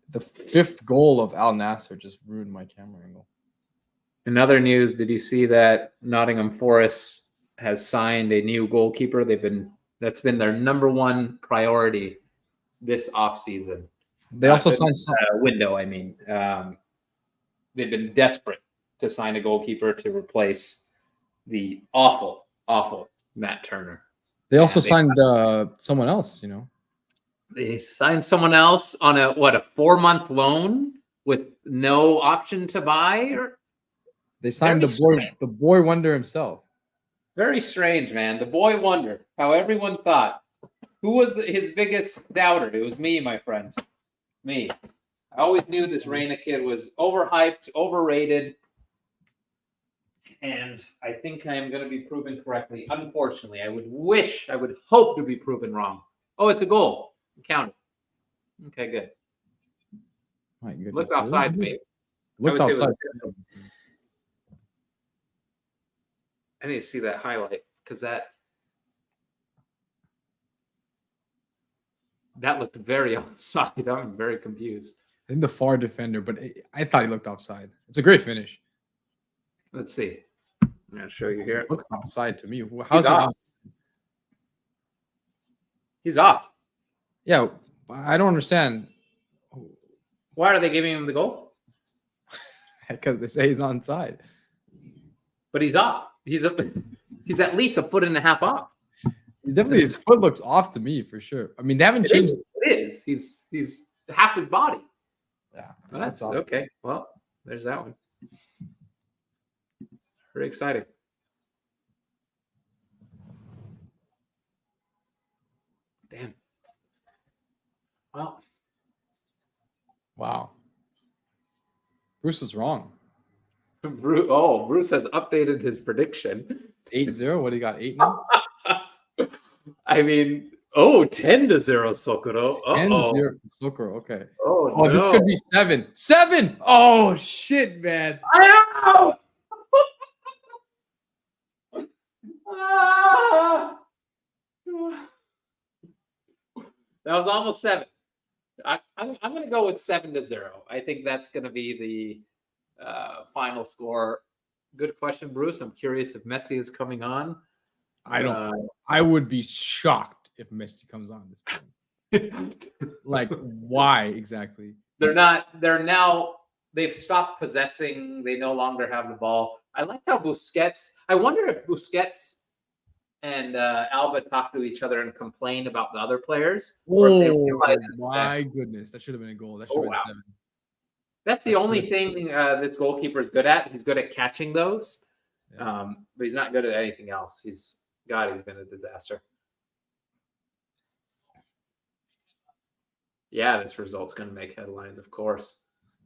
The fifth goal of Al Nassr just ruined my camera angle. In other news, did you see that Nottingham Forest has signed a new goalkeeper? That's been their number one priority this offseason. They also signed window. I mean, they've been desperate to sign a goalkeeper to replace the awful Matt Turner. They also signed someone else. They signed someone else on a 4-month loan with no option to buy. They signed the boy wonder himself. Very strange, man. The boy wonder. How everyone thought. Who was his biggest doubter? It was me, my friend. Me. I always knew this Reina kid was overhyped, overrated. And I think I am going to be proven correctly. Unfortunately, I would hope to be proven wrong. Oh, it's a goal. Count it. Okay, good. My goodness. Looked offside to me. Looked I would say it offside. was I need to see that highlight because that looked very offside. I'm very confused. I think the far defender, but I thought he looked offside. It's a great finish. Let's see. I'm gonna show you here. It looks offside to me. How's it off. off? He's off. Yeah, I don't understand. Why are they giving him the goal? Because they say he's onside. But he's off. He's at least a foot and a half off. He's definitely his foot looks off to me for sure. I mean, they haven't changed. It is. He's half his body. Yeah, That's okay. Well, there's that one. Pretty exciting. Damn. Well. Wow. Bruce was wrong. Bruce has updated his prediction. 8-0. What do you got? 8 now? I mean, 10-0 Sokoro. 10-0 Sokoro. Okay. Oh, no. This could be 7. 7. Oh shit, man. I That was almost 7. I'm going to go with 7-0. I think that's going to be the final score. Good question, Bruce. I'm curious if Messi is coming on. I don't. I would be shocked if Messi comes on this point. Like, why exactly? They're not. They're now. They've stopped possessing. They no longer have the ball. I like how Busquets. I wonder if Busquets and Alba talk to each other and complain about the other players. Oh my goodness, that should have been a goal. That should have been 7. That's the only thing this goalkeeper is good at. He's good at catching those, but he's not good at anything else. He's been a disaster. Yeah, this result's going to make headlines, of course.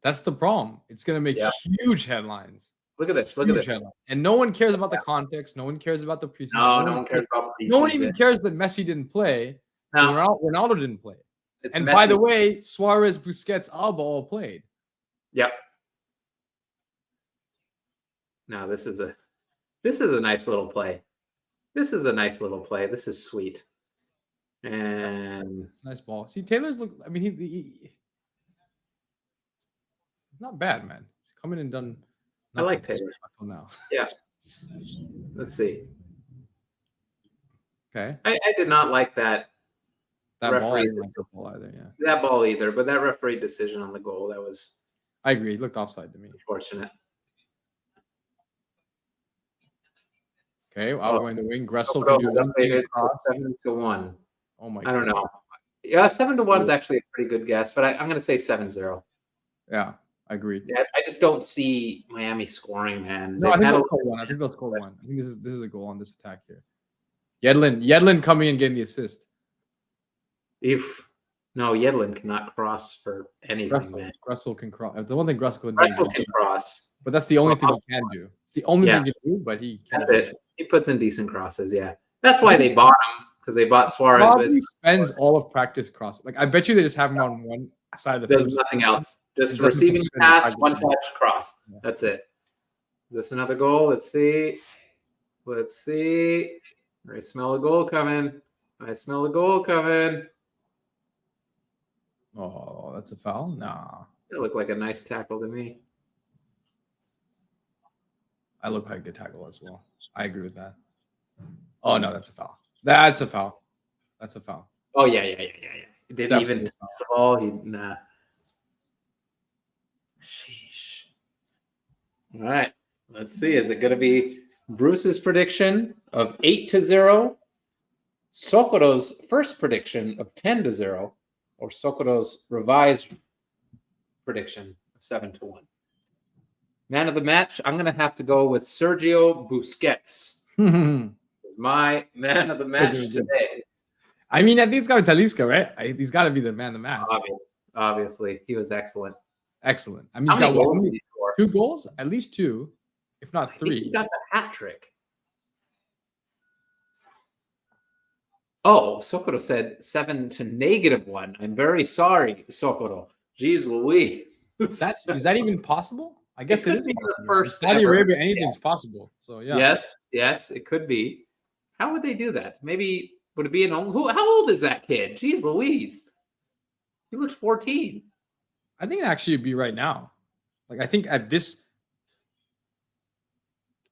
That's the problem. It's going to make huge headlines. Look at this. Look at this. Headlines. And no one cares about the context. No one cares about the preseason. No one cares about the preseason. No one even cares that Messi didn't play. No. Ronaldo didn't play. And Messi. By the way, Suarez, Busquets, Alba all played. Yep. Now this is a nice little play. This is sweet. And it's a nice ball. See, Taylor's look. I mean, he's not bad, man. He's come in and done. I like Taylor now. Yeah. Let's see. Okay. I did not like that. That ball, I didn't like the ball either. Yeah. That ball either, but that referee decision on the goal, that was. I agree. It looked offside to me. Unfortunate. Okay, I'll go in the wing. Gressel can do 7-1. Oh my! I don't know. Yeah, 7-1 is actually a pretty good guess, but I'm going to say 7-0. Yeah, I agree. Yeah, I just don't see Miami scoring, man. No, I think they'll score 1. I think they'll score 1. I think this is a goal on this attack here. Yedlin coming and getting the assist. Yedlin cannot cross for anything, man. Gressel can cross. The one thing Gressel can cross, but that's the only thing he can do. It's the only thing he can do, but he can't. That's it. He puts in decent crosses. Yeah, that's why they bought him, because they bought Suarez. Probably spends all of practice cross. Like, I bet you they just have him on one side of the field. There's nothing else. Just receiving pass, one touch, cross. Yeah. That's it. Is this another goal? Let's see. I smell a goal coming. Oh, that's a foul? Nah. It looked like a nice tackle to me. I look like a good tackle as well. I agree with that. Oh, no, that's a foul. That's a foul. Oh, yeah. He didn't even touch the ball. Nah. Sheesh. All right. Let's see. Is it going to be Bruce's prediction of 8-0? Sokoro's first prediction of 10-0? Or Sokoro's revised prediction of 7-1? Man of the match, I'm going to have to go with Sergio Busquets. My man of the match today. I mean, I think it's got to be Talisca, right? He's got to be the man of the match. Obviously. He was excellent. Excellent. I mean, he's got 2 goals, at least 2. if not He 3. got the hat trick. Oh, Socorro said 7 to -1. I'm very sorry, Socorro. Jeez Louise. Is that even possible? I guess it could is be the possible. first In Saudi ever. Arabia, anything's possible. So yeah. Yes, it could be. How would they do that? Maybe would it be an old? How old is that kid? Jeez Louise. He looks 14. I think it actually would be right now. Like I think at this.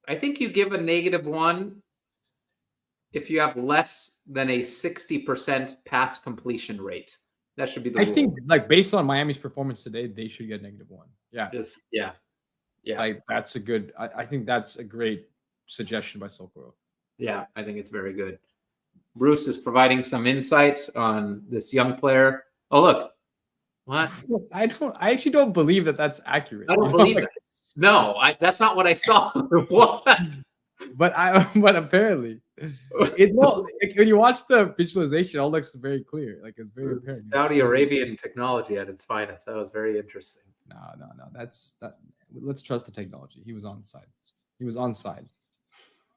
I think you give a -1 if you have less than a 60% pass completion rate. That should be the rule. I think like based on Miami's performance today, they should get -1. Yeah. Yeah. Like that's a good. I think that's a great suggestion by Socorro. Yeah, I think it's very good. Bruce is providing some insight on this young player. Oh, look. What? I actually don't believe that that's accurate. I don't believe it. No, that's not what I saw. What? But apparently, when you watch the visualization, it all looks very clear. Like it's very apparent. Saudi Arabian technology at its finest. That was very interesting. No. That's that. Let's trust the technology. He was onside.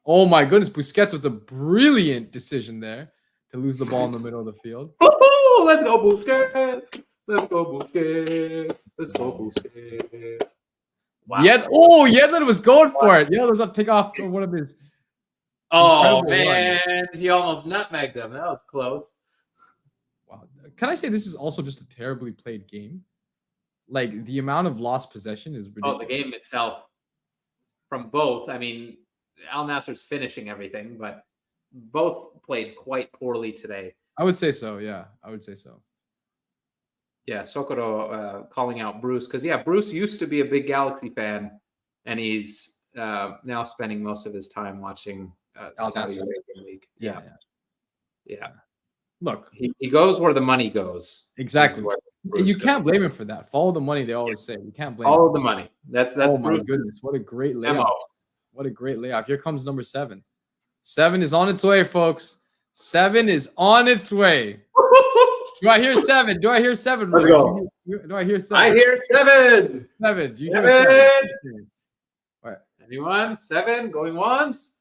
Oh my goodness, Busquets with a brilliant decision there to lose the ball in the middle of the field. Oh, let's go Busquets. Let's go Busquets. Let's go Busquets. Wow. Yedlin was going for it. Yedlin was about to take off one of his. Oh man, he almost nutmegged them. That was close. Wow. Can I say this is also just a terribly played game? Like the amount of lost possession is ridiculous. Oh, the game itself from both. I mean, Al Nassr's finishing everything, but both played quite poorly today. I would say so. Yeah, I would say so. Yeah, Socorro calling out Bruce because Bruce used to be a big Galaxy fan, and he's now spending most of his time watching Saudi Arabian League. Yeah. Look, he goes where the money goes. Exactly. You can't blame him for that. Follow the money. They always say you can't blame. Follow the money. That's oh my Bruce's goodness! What a great layout! memo. What a great layout! Here comes number 7. 7 is on its way, folks. 7 is on its way. Do I hear 7? Do I hear 7? Let's go. Do I hear 7? I hear 7. 7. Do you 7. hear 7? What? Anyone? 7 going once?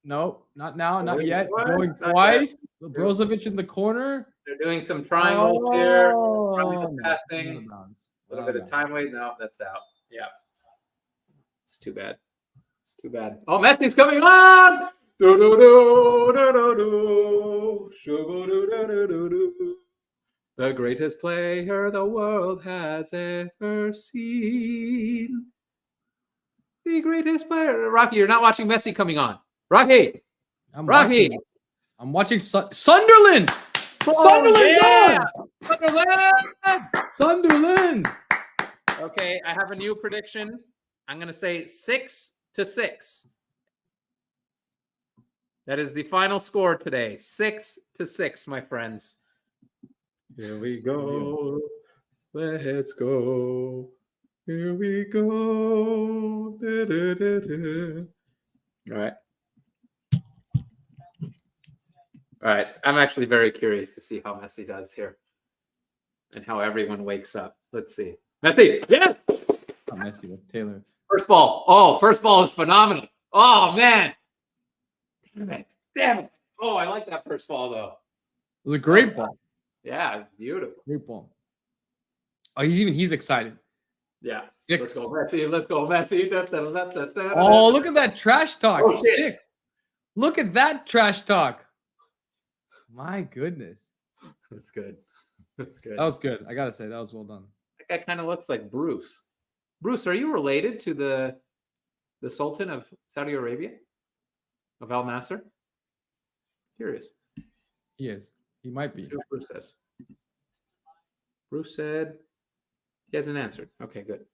No, not now, not Going yet. once, Going not twice. yet. Brozovic in the corner. They're doing some triangles here. Probably no. passing. A little bit of time wait. No, that's out. Yeah. It's too bad. It's too bad. Oh, Messi's coming on! The greatest player the world has ever seen. The greatest player. Rocky, you're not watching Messi coming on. Rocky! Rocky! I'm watching Sunderland! Sunderland! Okay, I have a new prediction. I'm going to say 6-6. That is the final score today. 6-6, my friends. Here we go. Let's go. Here we go. All right. All right. I'm actually very curious to see how Messi does here and how everyone wakes up. Let's see. Messi. Yes. Not Messi, that's Taylor. First ball. Oh, first ball is phenomenal. Oh, man. Damn it. Oh, I like that first ball, though. It was a great ball. Yeah, it's beautiful. Great ball. Oh, he's excited. Yeah. 6. Let's go, Messi. Let's go, Messi. Oh, look at that trash talk. Oh, 6. Look at that trash talk. My goodness. That's good. That's good. That was good. I gotta say, that was well done. That guy kind of looks like Bruce. Bruce, are you related to the Sultan of Saudi Arabia? Of Al Nassr? Curious. He is. He might be. Let's see what Bruce says. Bruce said he hasn't answered. Okay, good.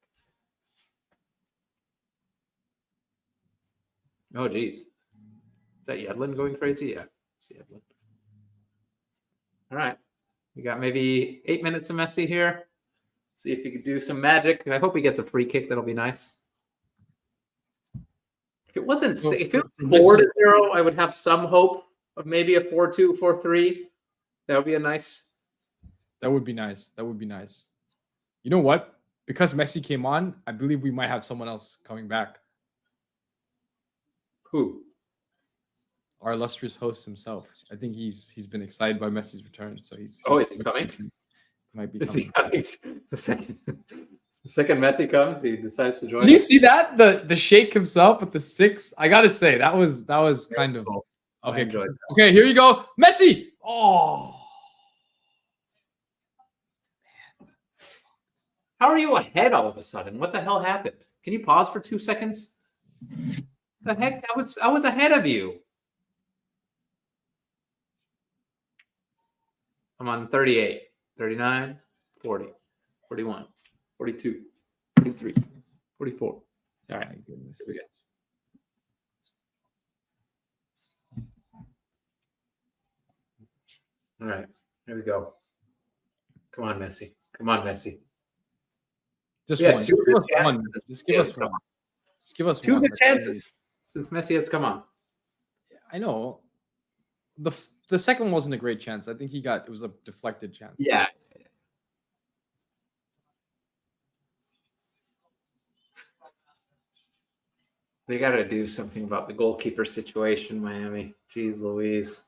Oh, geez. Is that Yedlin going crazy? Yeah. It's Yedlin. All right. We got maybe 8 minutes of Messi here. See if he could do some magic. I hope he gets a free kick. That'll be nice. If it wasn't, if it was 4-0, I would have some hope of maybe a 4-2, 4-3. That would be a nice. That would be nice. That would be nice. You know what? Because Messi came on, I believe we might have someone else coming back. Who? Our illustrious host himself. I think he's been excited by Messi's return, so he's is he coming? Might be Is he coming. coming? The second Messi comes, he decides to join. Did you us? see that the Sheikh himself with the 6? I gotta say that was kind of Cool. I okay. enjoyed that. Okay, here you go, Messi. Oh, How are you ahead all of a sudden? What the hell happened? Can you pause for 2 seconds? The heck? I was ahead of you. I'm on 38, 39, 40, 41, 42, 43, 44. All right. my goodness. Here we go. All right. Here we go. Come on, Messi. Come on, Messi. Just Yeah, one. two Give us good one. chances. Just give us one. Just give us Two one. good chances since Messi has come on. I know. The second one wasn't a great chance. I think it was a deflected chance. Yeah. They got to do something about the goalkeeper situation, Miami. Jeez Louise.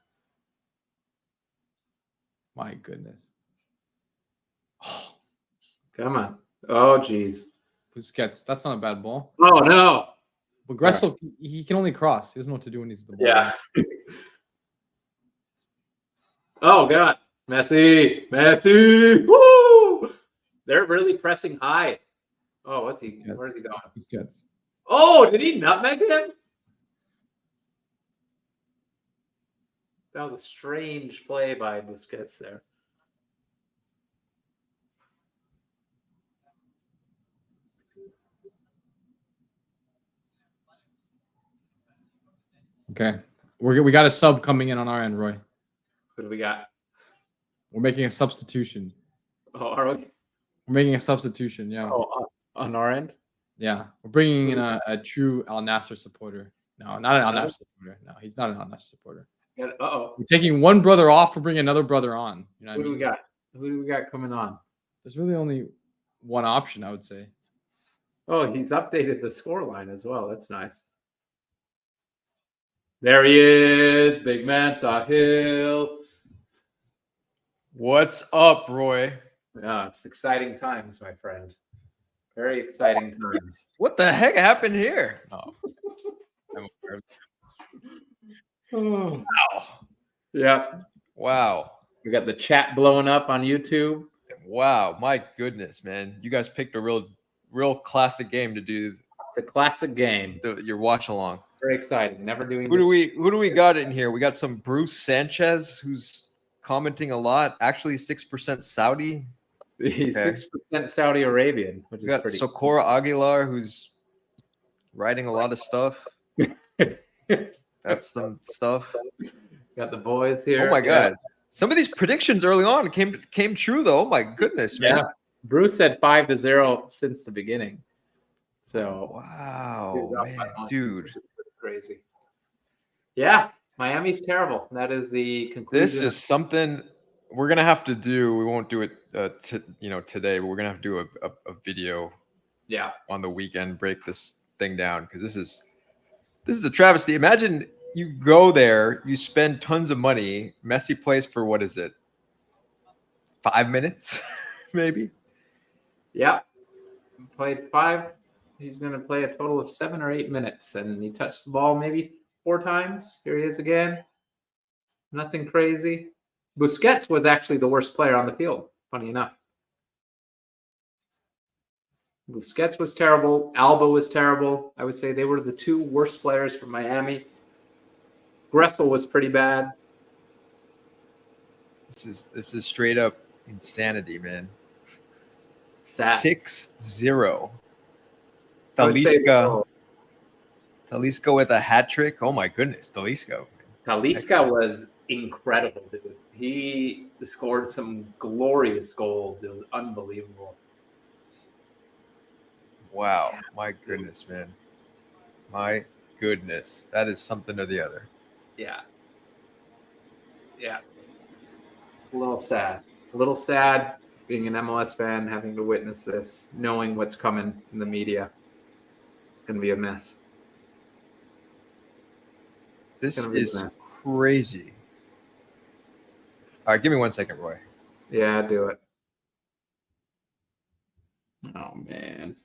My goodness. Oh, Come on. Oh, jeez. Busquets. That's not a bad ball. Oh, no. But Gressel, he can only cross. He doesn't know what to do when he's at the ball. Yeah. Oh, God. Messi. Messi. Woo! They're really pressing high. Oh, where's he going? Busquets. Oh, did he nutmeg him? That was a strange play by Busquets there. Okay. We got a sub coming in on our end, Roy. What do we got? We're making a substitution. Oh, are we? We're making a substitution, yeah. Oh, on our end? Yeah. We're bringing in a true Al Nassr supporter. No, not an Al Nassr supporter. No, he's not an Al Nassr supporter. Uh-oh. We're taking one brother off. We're bringing another brother on. You know what Who I do mean? we got? Who do we got coming on? There's really only one option, I would say. Oh, he's updated the scoreline as well. That's nice. There he is, big man, Sahil. What's up, Roy? Yeah, it's exciting times, my friend. Very exciting times. What the heck happened here? Oh. I'm aware. Oh. Wow. Yeah. Wow. We got the chat blowing up on YouTube. Wow. My goodness, man. You guys picked a real classic game to do It's a classic game. your watch along. Very exciting. Never doing Who this. do we got in here? We got some Bruce Sanchez who's commenting a lot. Actually, 6% Saudi. He's 6% Saudi Arabian, which We is got pretty. Socorro Aguilar who's writing a lot of stuff. That's some stuff. Got the boys here. Oh my god. Some of these predictions early on came true though. Oh my goodness, man. Yeah. Bruce said 5-0 since the beginning. So Wow, man, dude. Crazy. Yeah, Miami's terrible. That is the conclusion. This is something we're gonna have to do. We won't do it today, but we're gonna have to do a video on the weekend, break this thing down, because this is a travesty. Imagine you go there, you spend tons of money, Messi plays for what is it? 5 minutes, maybe? Yeah. Played 5. He's going to play a total of 7 or 8 minutes, and he touched the ball maybe 4 times. Here he is again. Nothing crazy. Busquets was actually the worst player on the field, funny enough. Busquets was terrible. Alba was terrible. I would say they were the 2 worst players for Miami. Gressel was pretty bad. This is straight up insanity, man. Sad. 6-0. I would say Talisca with a hat trick. Oh my goodness, Talisca. Talisca was incredible, dude. He scored some glorious goals. It was unbelievable. Wow, my goodness, man. My goodness. That is something or the other. Yeah. Yeah. It's a little sad. A little sad being an MLS fan, having to witness this, knowing what's coming in the media. It's going to be a mess. This is crazy. All right, give me 1 second, Roy. Yeah, do it. Oh man.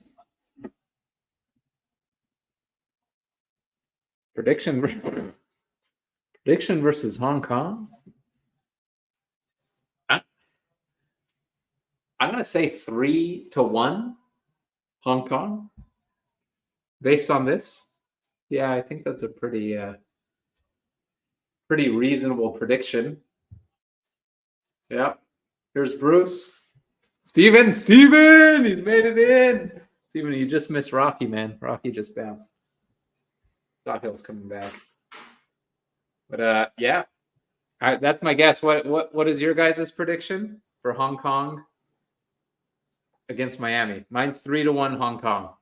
Prediction versus Hong Kong. I'm gonna say 3-1 Hong Kong. Based on this, yeah, I think that's a pretty reasonable prediction. Yeah. Here's Bruce. Steven, he's made it in. Steven, you just missed Rocky, man. Rocky just bounced. Hill's coming back. But yeah. All right, that's my guess. What is your guys' prediction for Hong Kong against Miami? Mine's 3-1 Hong Kong.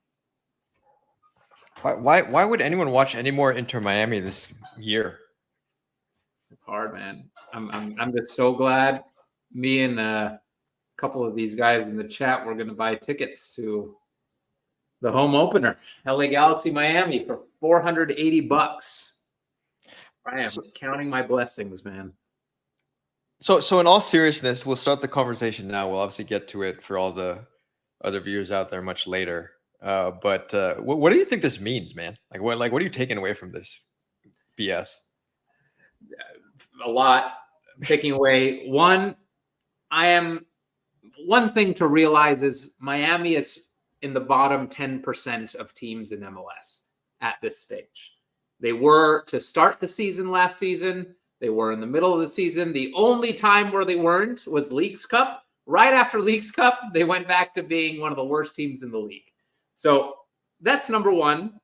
Why would anyone watch any more Inter Miami this year? It's hard, man. I'm just so glad me and a couple of these guys in the chat were going to buy tickets to the home opener, LA Galaxy Miami, for $480. I am counting my blessings, man. So in all seriousness, we'll start the conversation now. We'll obviously get to it for all the other viewers out there much later. But what do you think this means, man? What are you taking away from this BS? A lot. Taking away one thing to realize is Miami is in the bottom 10% of teams in MLS at this stage. They were to start the season last season. They were in the middle of the season. The only time where they weren't was Leagues Cup. Right after Leagues Cup, they went back to being one of the worst teams in the league. So that's number one.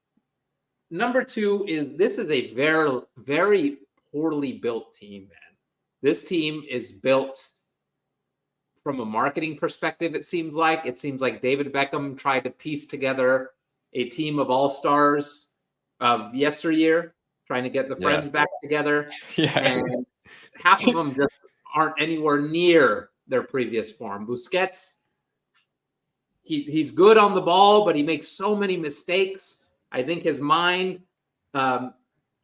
Number two is this is a very, very poorly built team, man. This team is built from a marketing perspective, it seems like. It seems like David Beckham tried to piece together a team of all-stars of yesteryear, trying to get the friends back together. Yeah. And half of them just aren't anywhere near their previous form. Busquets, he's good on the ball, but he makes so many mistakes. I think his mind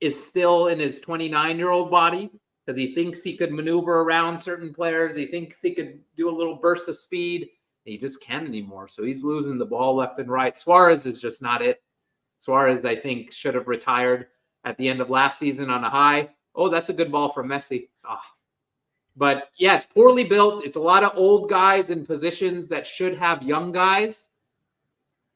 is still in his 29-year-old body because he thinks he could maneuver around certain players. He thinks he could do a little burst of speed. He just can't anymore. So he's losing the ball left and right. Suarez is just not it. Suarez, I think, should have retired at the end of last season on a high. Oh, that's a good ball from Messi. Oh. But yeah, it's poorly built. It's a lot of old guys in positions that should have young guys.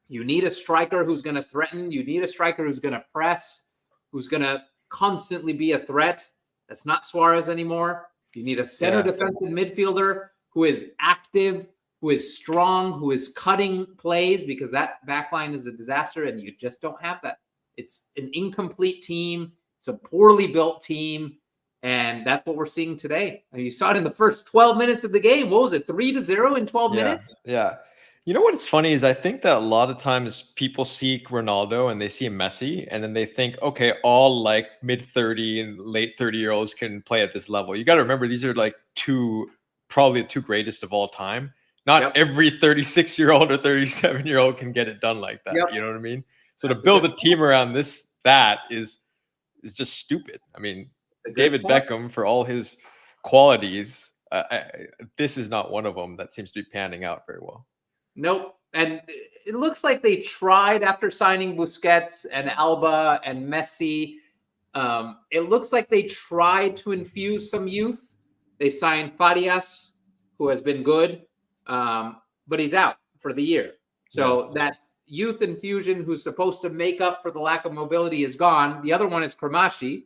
You need a striker who's going to threaten. You need a striker who's going to press, who's going to constantly be a threat. That's not Suarez anymore. You need a center defensive midfielder who is active, who is strong, who is cutting plays, because that backline is a disaster and you just don't have that. It's an incomplete team. It's a poorly built team. And that's what we're seeing today. And you saw it in the first 12 minutes of the game. What was it, 3-0 in 12 minutes? Yeah. You know what's funny is I think that a lot of times people see Ronaldo and they see Messi and then they think, okay, all like mid-30 and late 30-year-olds can play at this level. You got to remember these are like probably the two greatest of all time. Not every 36-year-old or 37-year-old can get it done like that. You know what I mean? So to build a team around that is just stupid. I mean, David Beckham, for all his qualities, this is not one of them that seems to be panning out very well. Nope. And it looks like they tried after signing Busquets and Alba and Messi. It looks like they tried to infuse some youth. They signed Farias, who has been good, but he's out for the year. So that youth infusion who's supposed to make up for the lack of mobility is gone. The other one is Kramashi.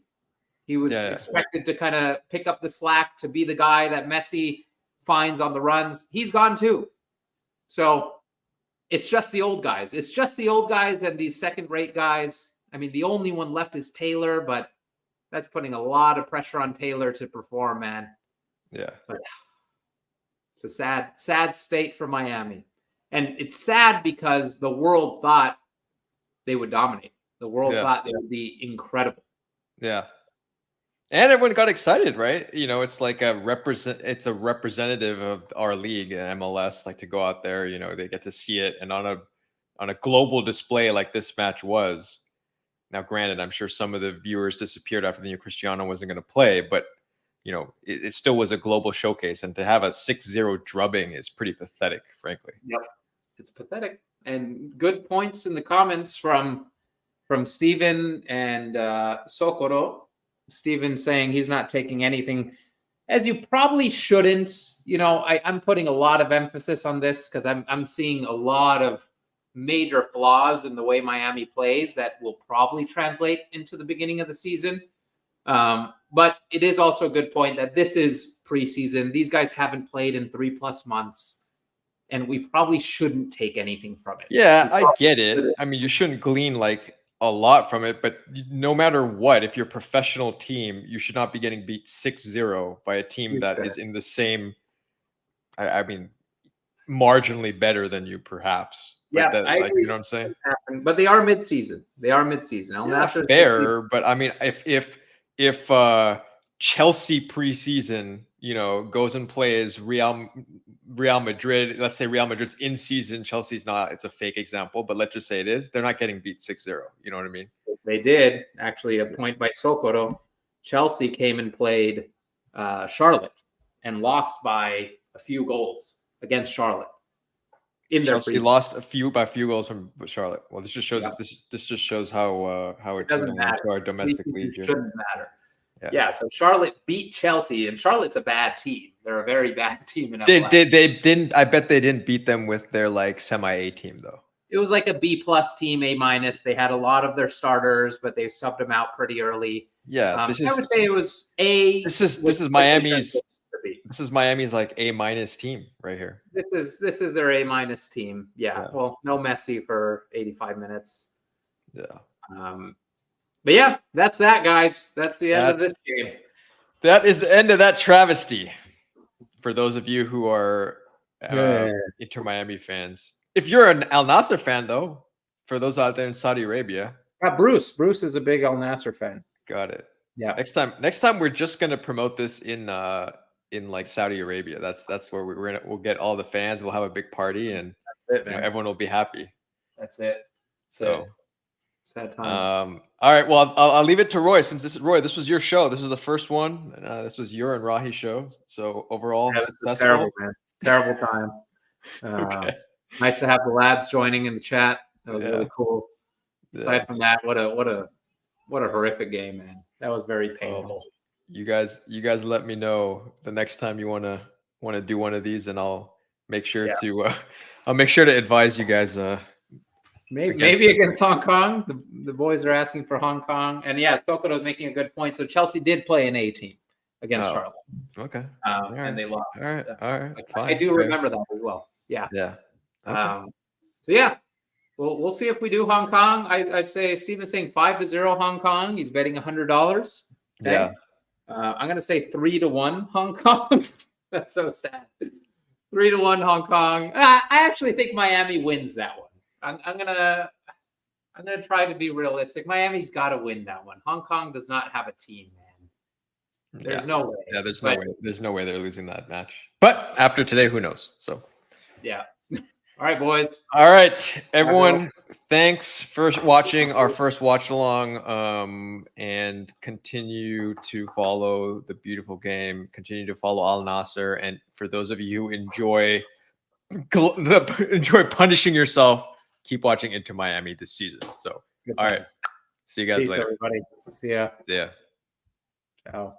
He was expected to kind of pick up the slack, to be the guy that Messi finds on the runs. He's gone too. So it's just the old guys. It's just the old guys and these second-rate guys. I mean, the only one left is Taylor, but that's putting a lot of pressure on Taylor to perform, man. Yeah. But it's a sad state for Miami. And it's sad because the world thought they would dominate. The world thought they would be incredible. Yeah. And everyone got excited, right? You know, it's like it's a representative of our league, MLS, like to go out there, you know, they get to see it. And on a global display like this match was, Now, granted, I'm sure some of the viewers disappeared after the Cristiano wasn't going to play, but it still was a global showcase, and to have a 6-0 drubbing is pretty pathetic, frankly. Yep, it's pathetic. And good points in the comments from Steven and Socorro. Steven saying he's not taking anything, as you probably shouldn't. I'm putting a lot of emphasis on this because I'm seeing a lot of major flaws in the way Miami plays that will probably translate into the beginning of the season. But it is also a good point that this is preseason. These guys haven't played in 3+ months, and we probably shouldn't take anything from it. Yeah, I get it. I mean, you shouldn't glean like a lot from it, but no matter what, if you're a professional team, you should not be getting beat 6-0 by a team that is in the same, I mean, marginally better than you, perhaps. Yeah, I agree. You know what I'm saying? But they are midseason. Al Nassr, fair, but I mean, if Chelsea preseason, goes and plays Real Madrid, let's say Real Madrid's in season, Chelsea's not, it's a fake example, but let's just say it is, they're not getting beat 6-0. You know what I mean? They did. Actually, a point by Socorro. Chelsea came and played Charlotte and lost by a few goals against Charlotte. Chelsea lost by a few goals from Charlotte. Well, this just shows this just shows how it doesn't matter. Our domestic league. It shouldn't matter. Yeah. So Charlotte beat Chelsea, and Charlotte's a bad team. They're a very bad team. They didn't. I bet they didn't beat them with their like semi-A team though. It was like a B+ team, A-. They had a lot of their starters, but they subbed them out pretty early. Yeah, I would say it was A. This is Miami's. This is Miami's like A- team right here. This is their A- team. Yeah. Well, no Messi for 85 minutes. Yeah. But yeah, that's that, guys. That's the end of this game. That is the end of that travesty. For those of you who are Inter Miami fans, if you're an Al Nassr fan, though, for those out there in Saudi Arabia, Bruce is a big Al Nassr fan. Got it. Yeah. Next time we're just gonna promote this in like Saudi Arabia. That's where we'll get all the fans. We'll have a big party, and everyone will be happy. That's it. So sad times. All right. Well, I'll leave it to Roy, since this was your show. This was the first one. This was your and Rahi's show. So overall, successful. Terrible, man. Terrible time. Okay. Nice to have the lads joining in the chat. That was really cool. Aside from that, what a horrific game, man. That was very painful. You guys let me know the next time you want to do one of these, and I'll make sure to advise you guys. Maybe against Hong Kong. The boys are asking for Hong Kong, and Socorro is making a good point. So Chelsea did play an A team against Charlotte. Okay. And they lost. All right. Fine. I do remember that as well. Yeah. Yeah. Okay. We'll see if we do Hong Kong. I say Steven's saying 5-0 Hong Kong. He's betting $100. Yeah. I'm gonna say 3-1 Hong Kong. That's so sad. 3-1 Hong Kong. I actually think Miami wins that one. I'm gonna try to be realistic. Miami's got to win that one. Hong Kong does not have a team, man. There's no way. Yeah, there's no way. There's no way they're losing that match. But after today, who knows? So. Yeah. All right, boys. All right, everyone. Thanks for watching our first watch along. And continue to follow the beautiful game. Continue to follow Al Nassr. And for those of you who enjoy punishing yourself, keep watching Inter Miami this season. So, all right. See you guys later. Everybody. See ya. See ya. Ciao.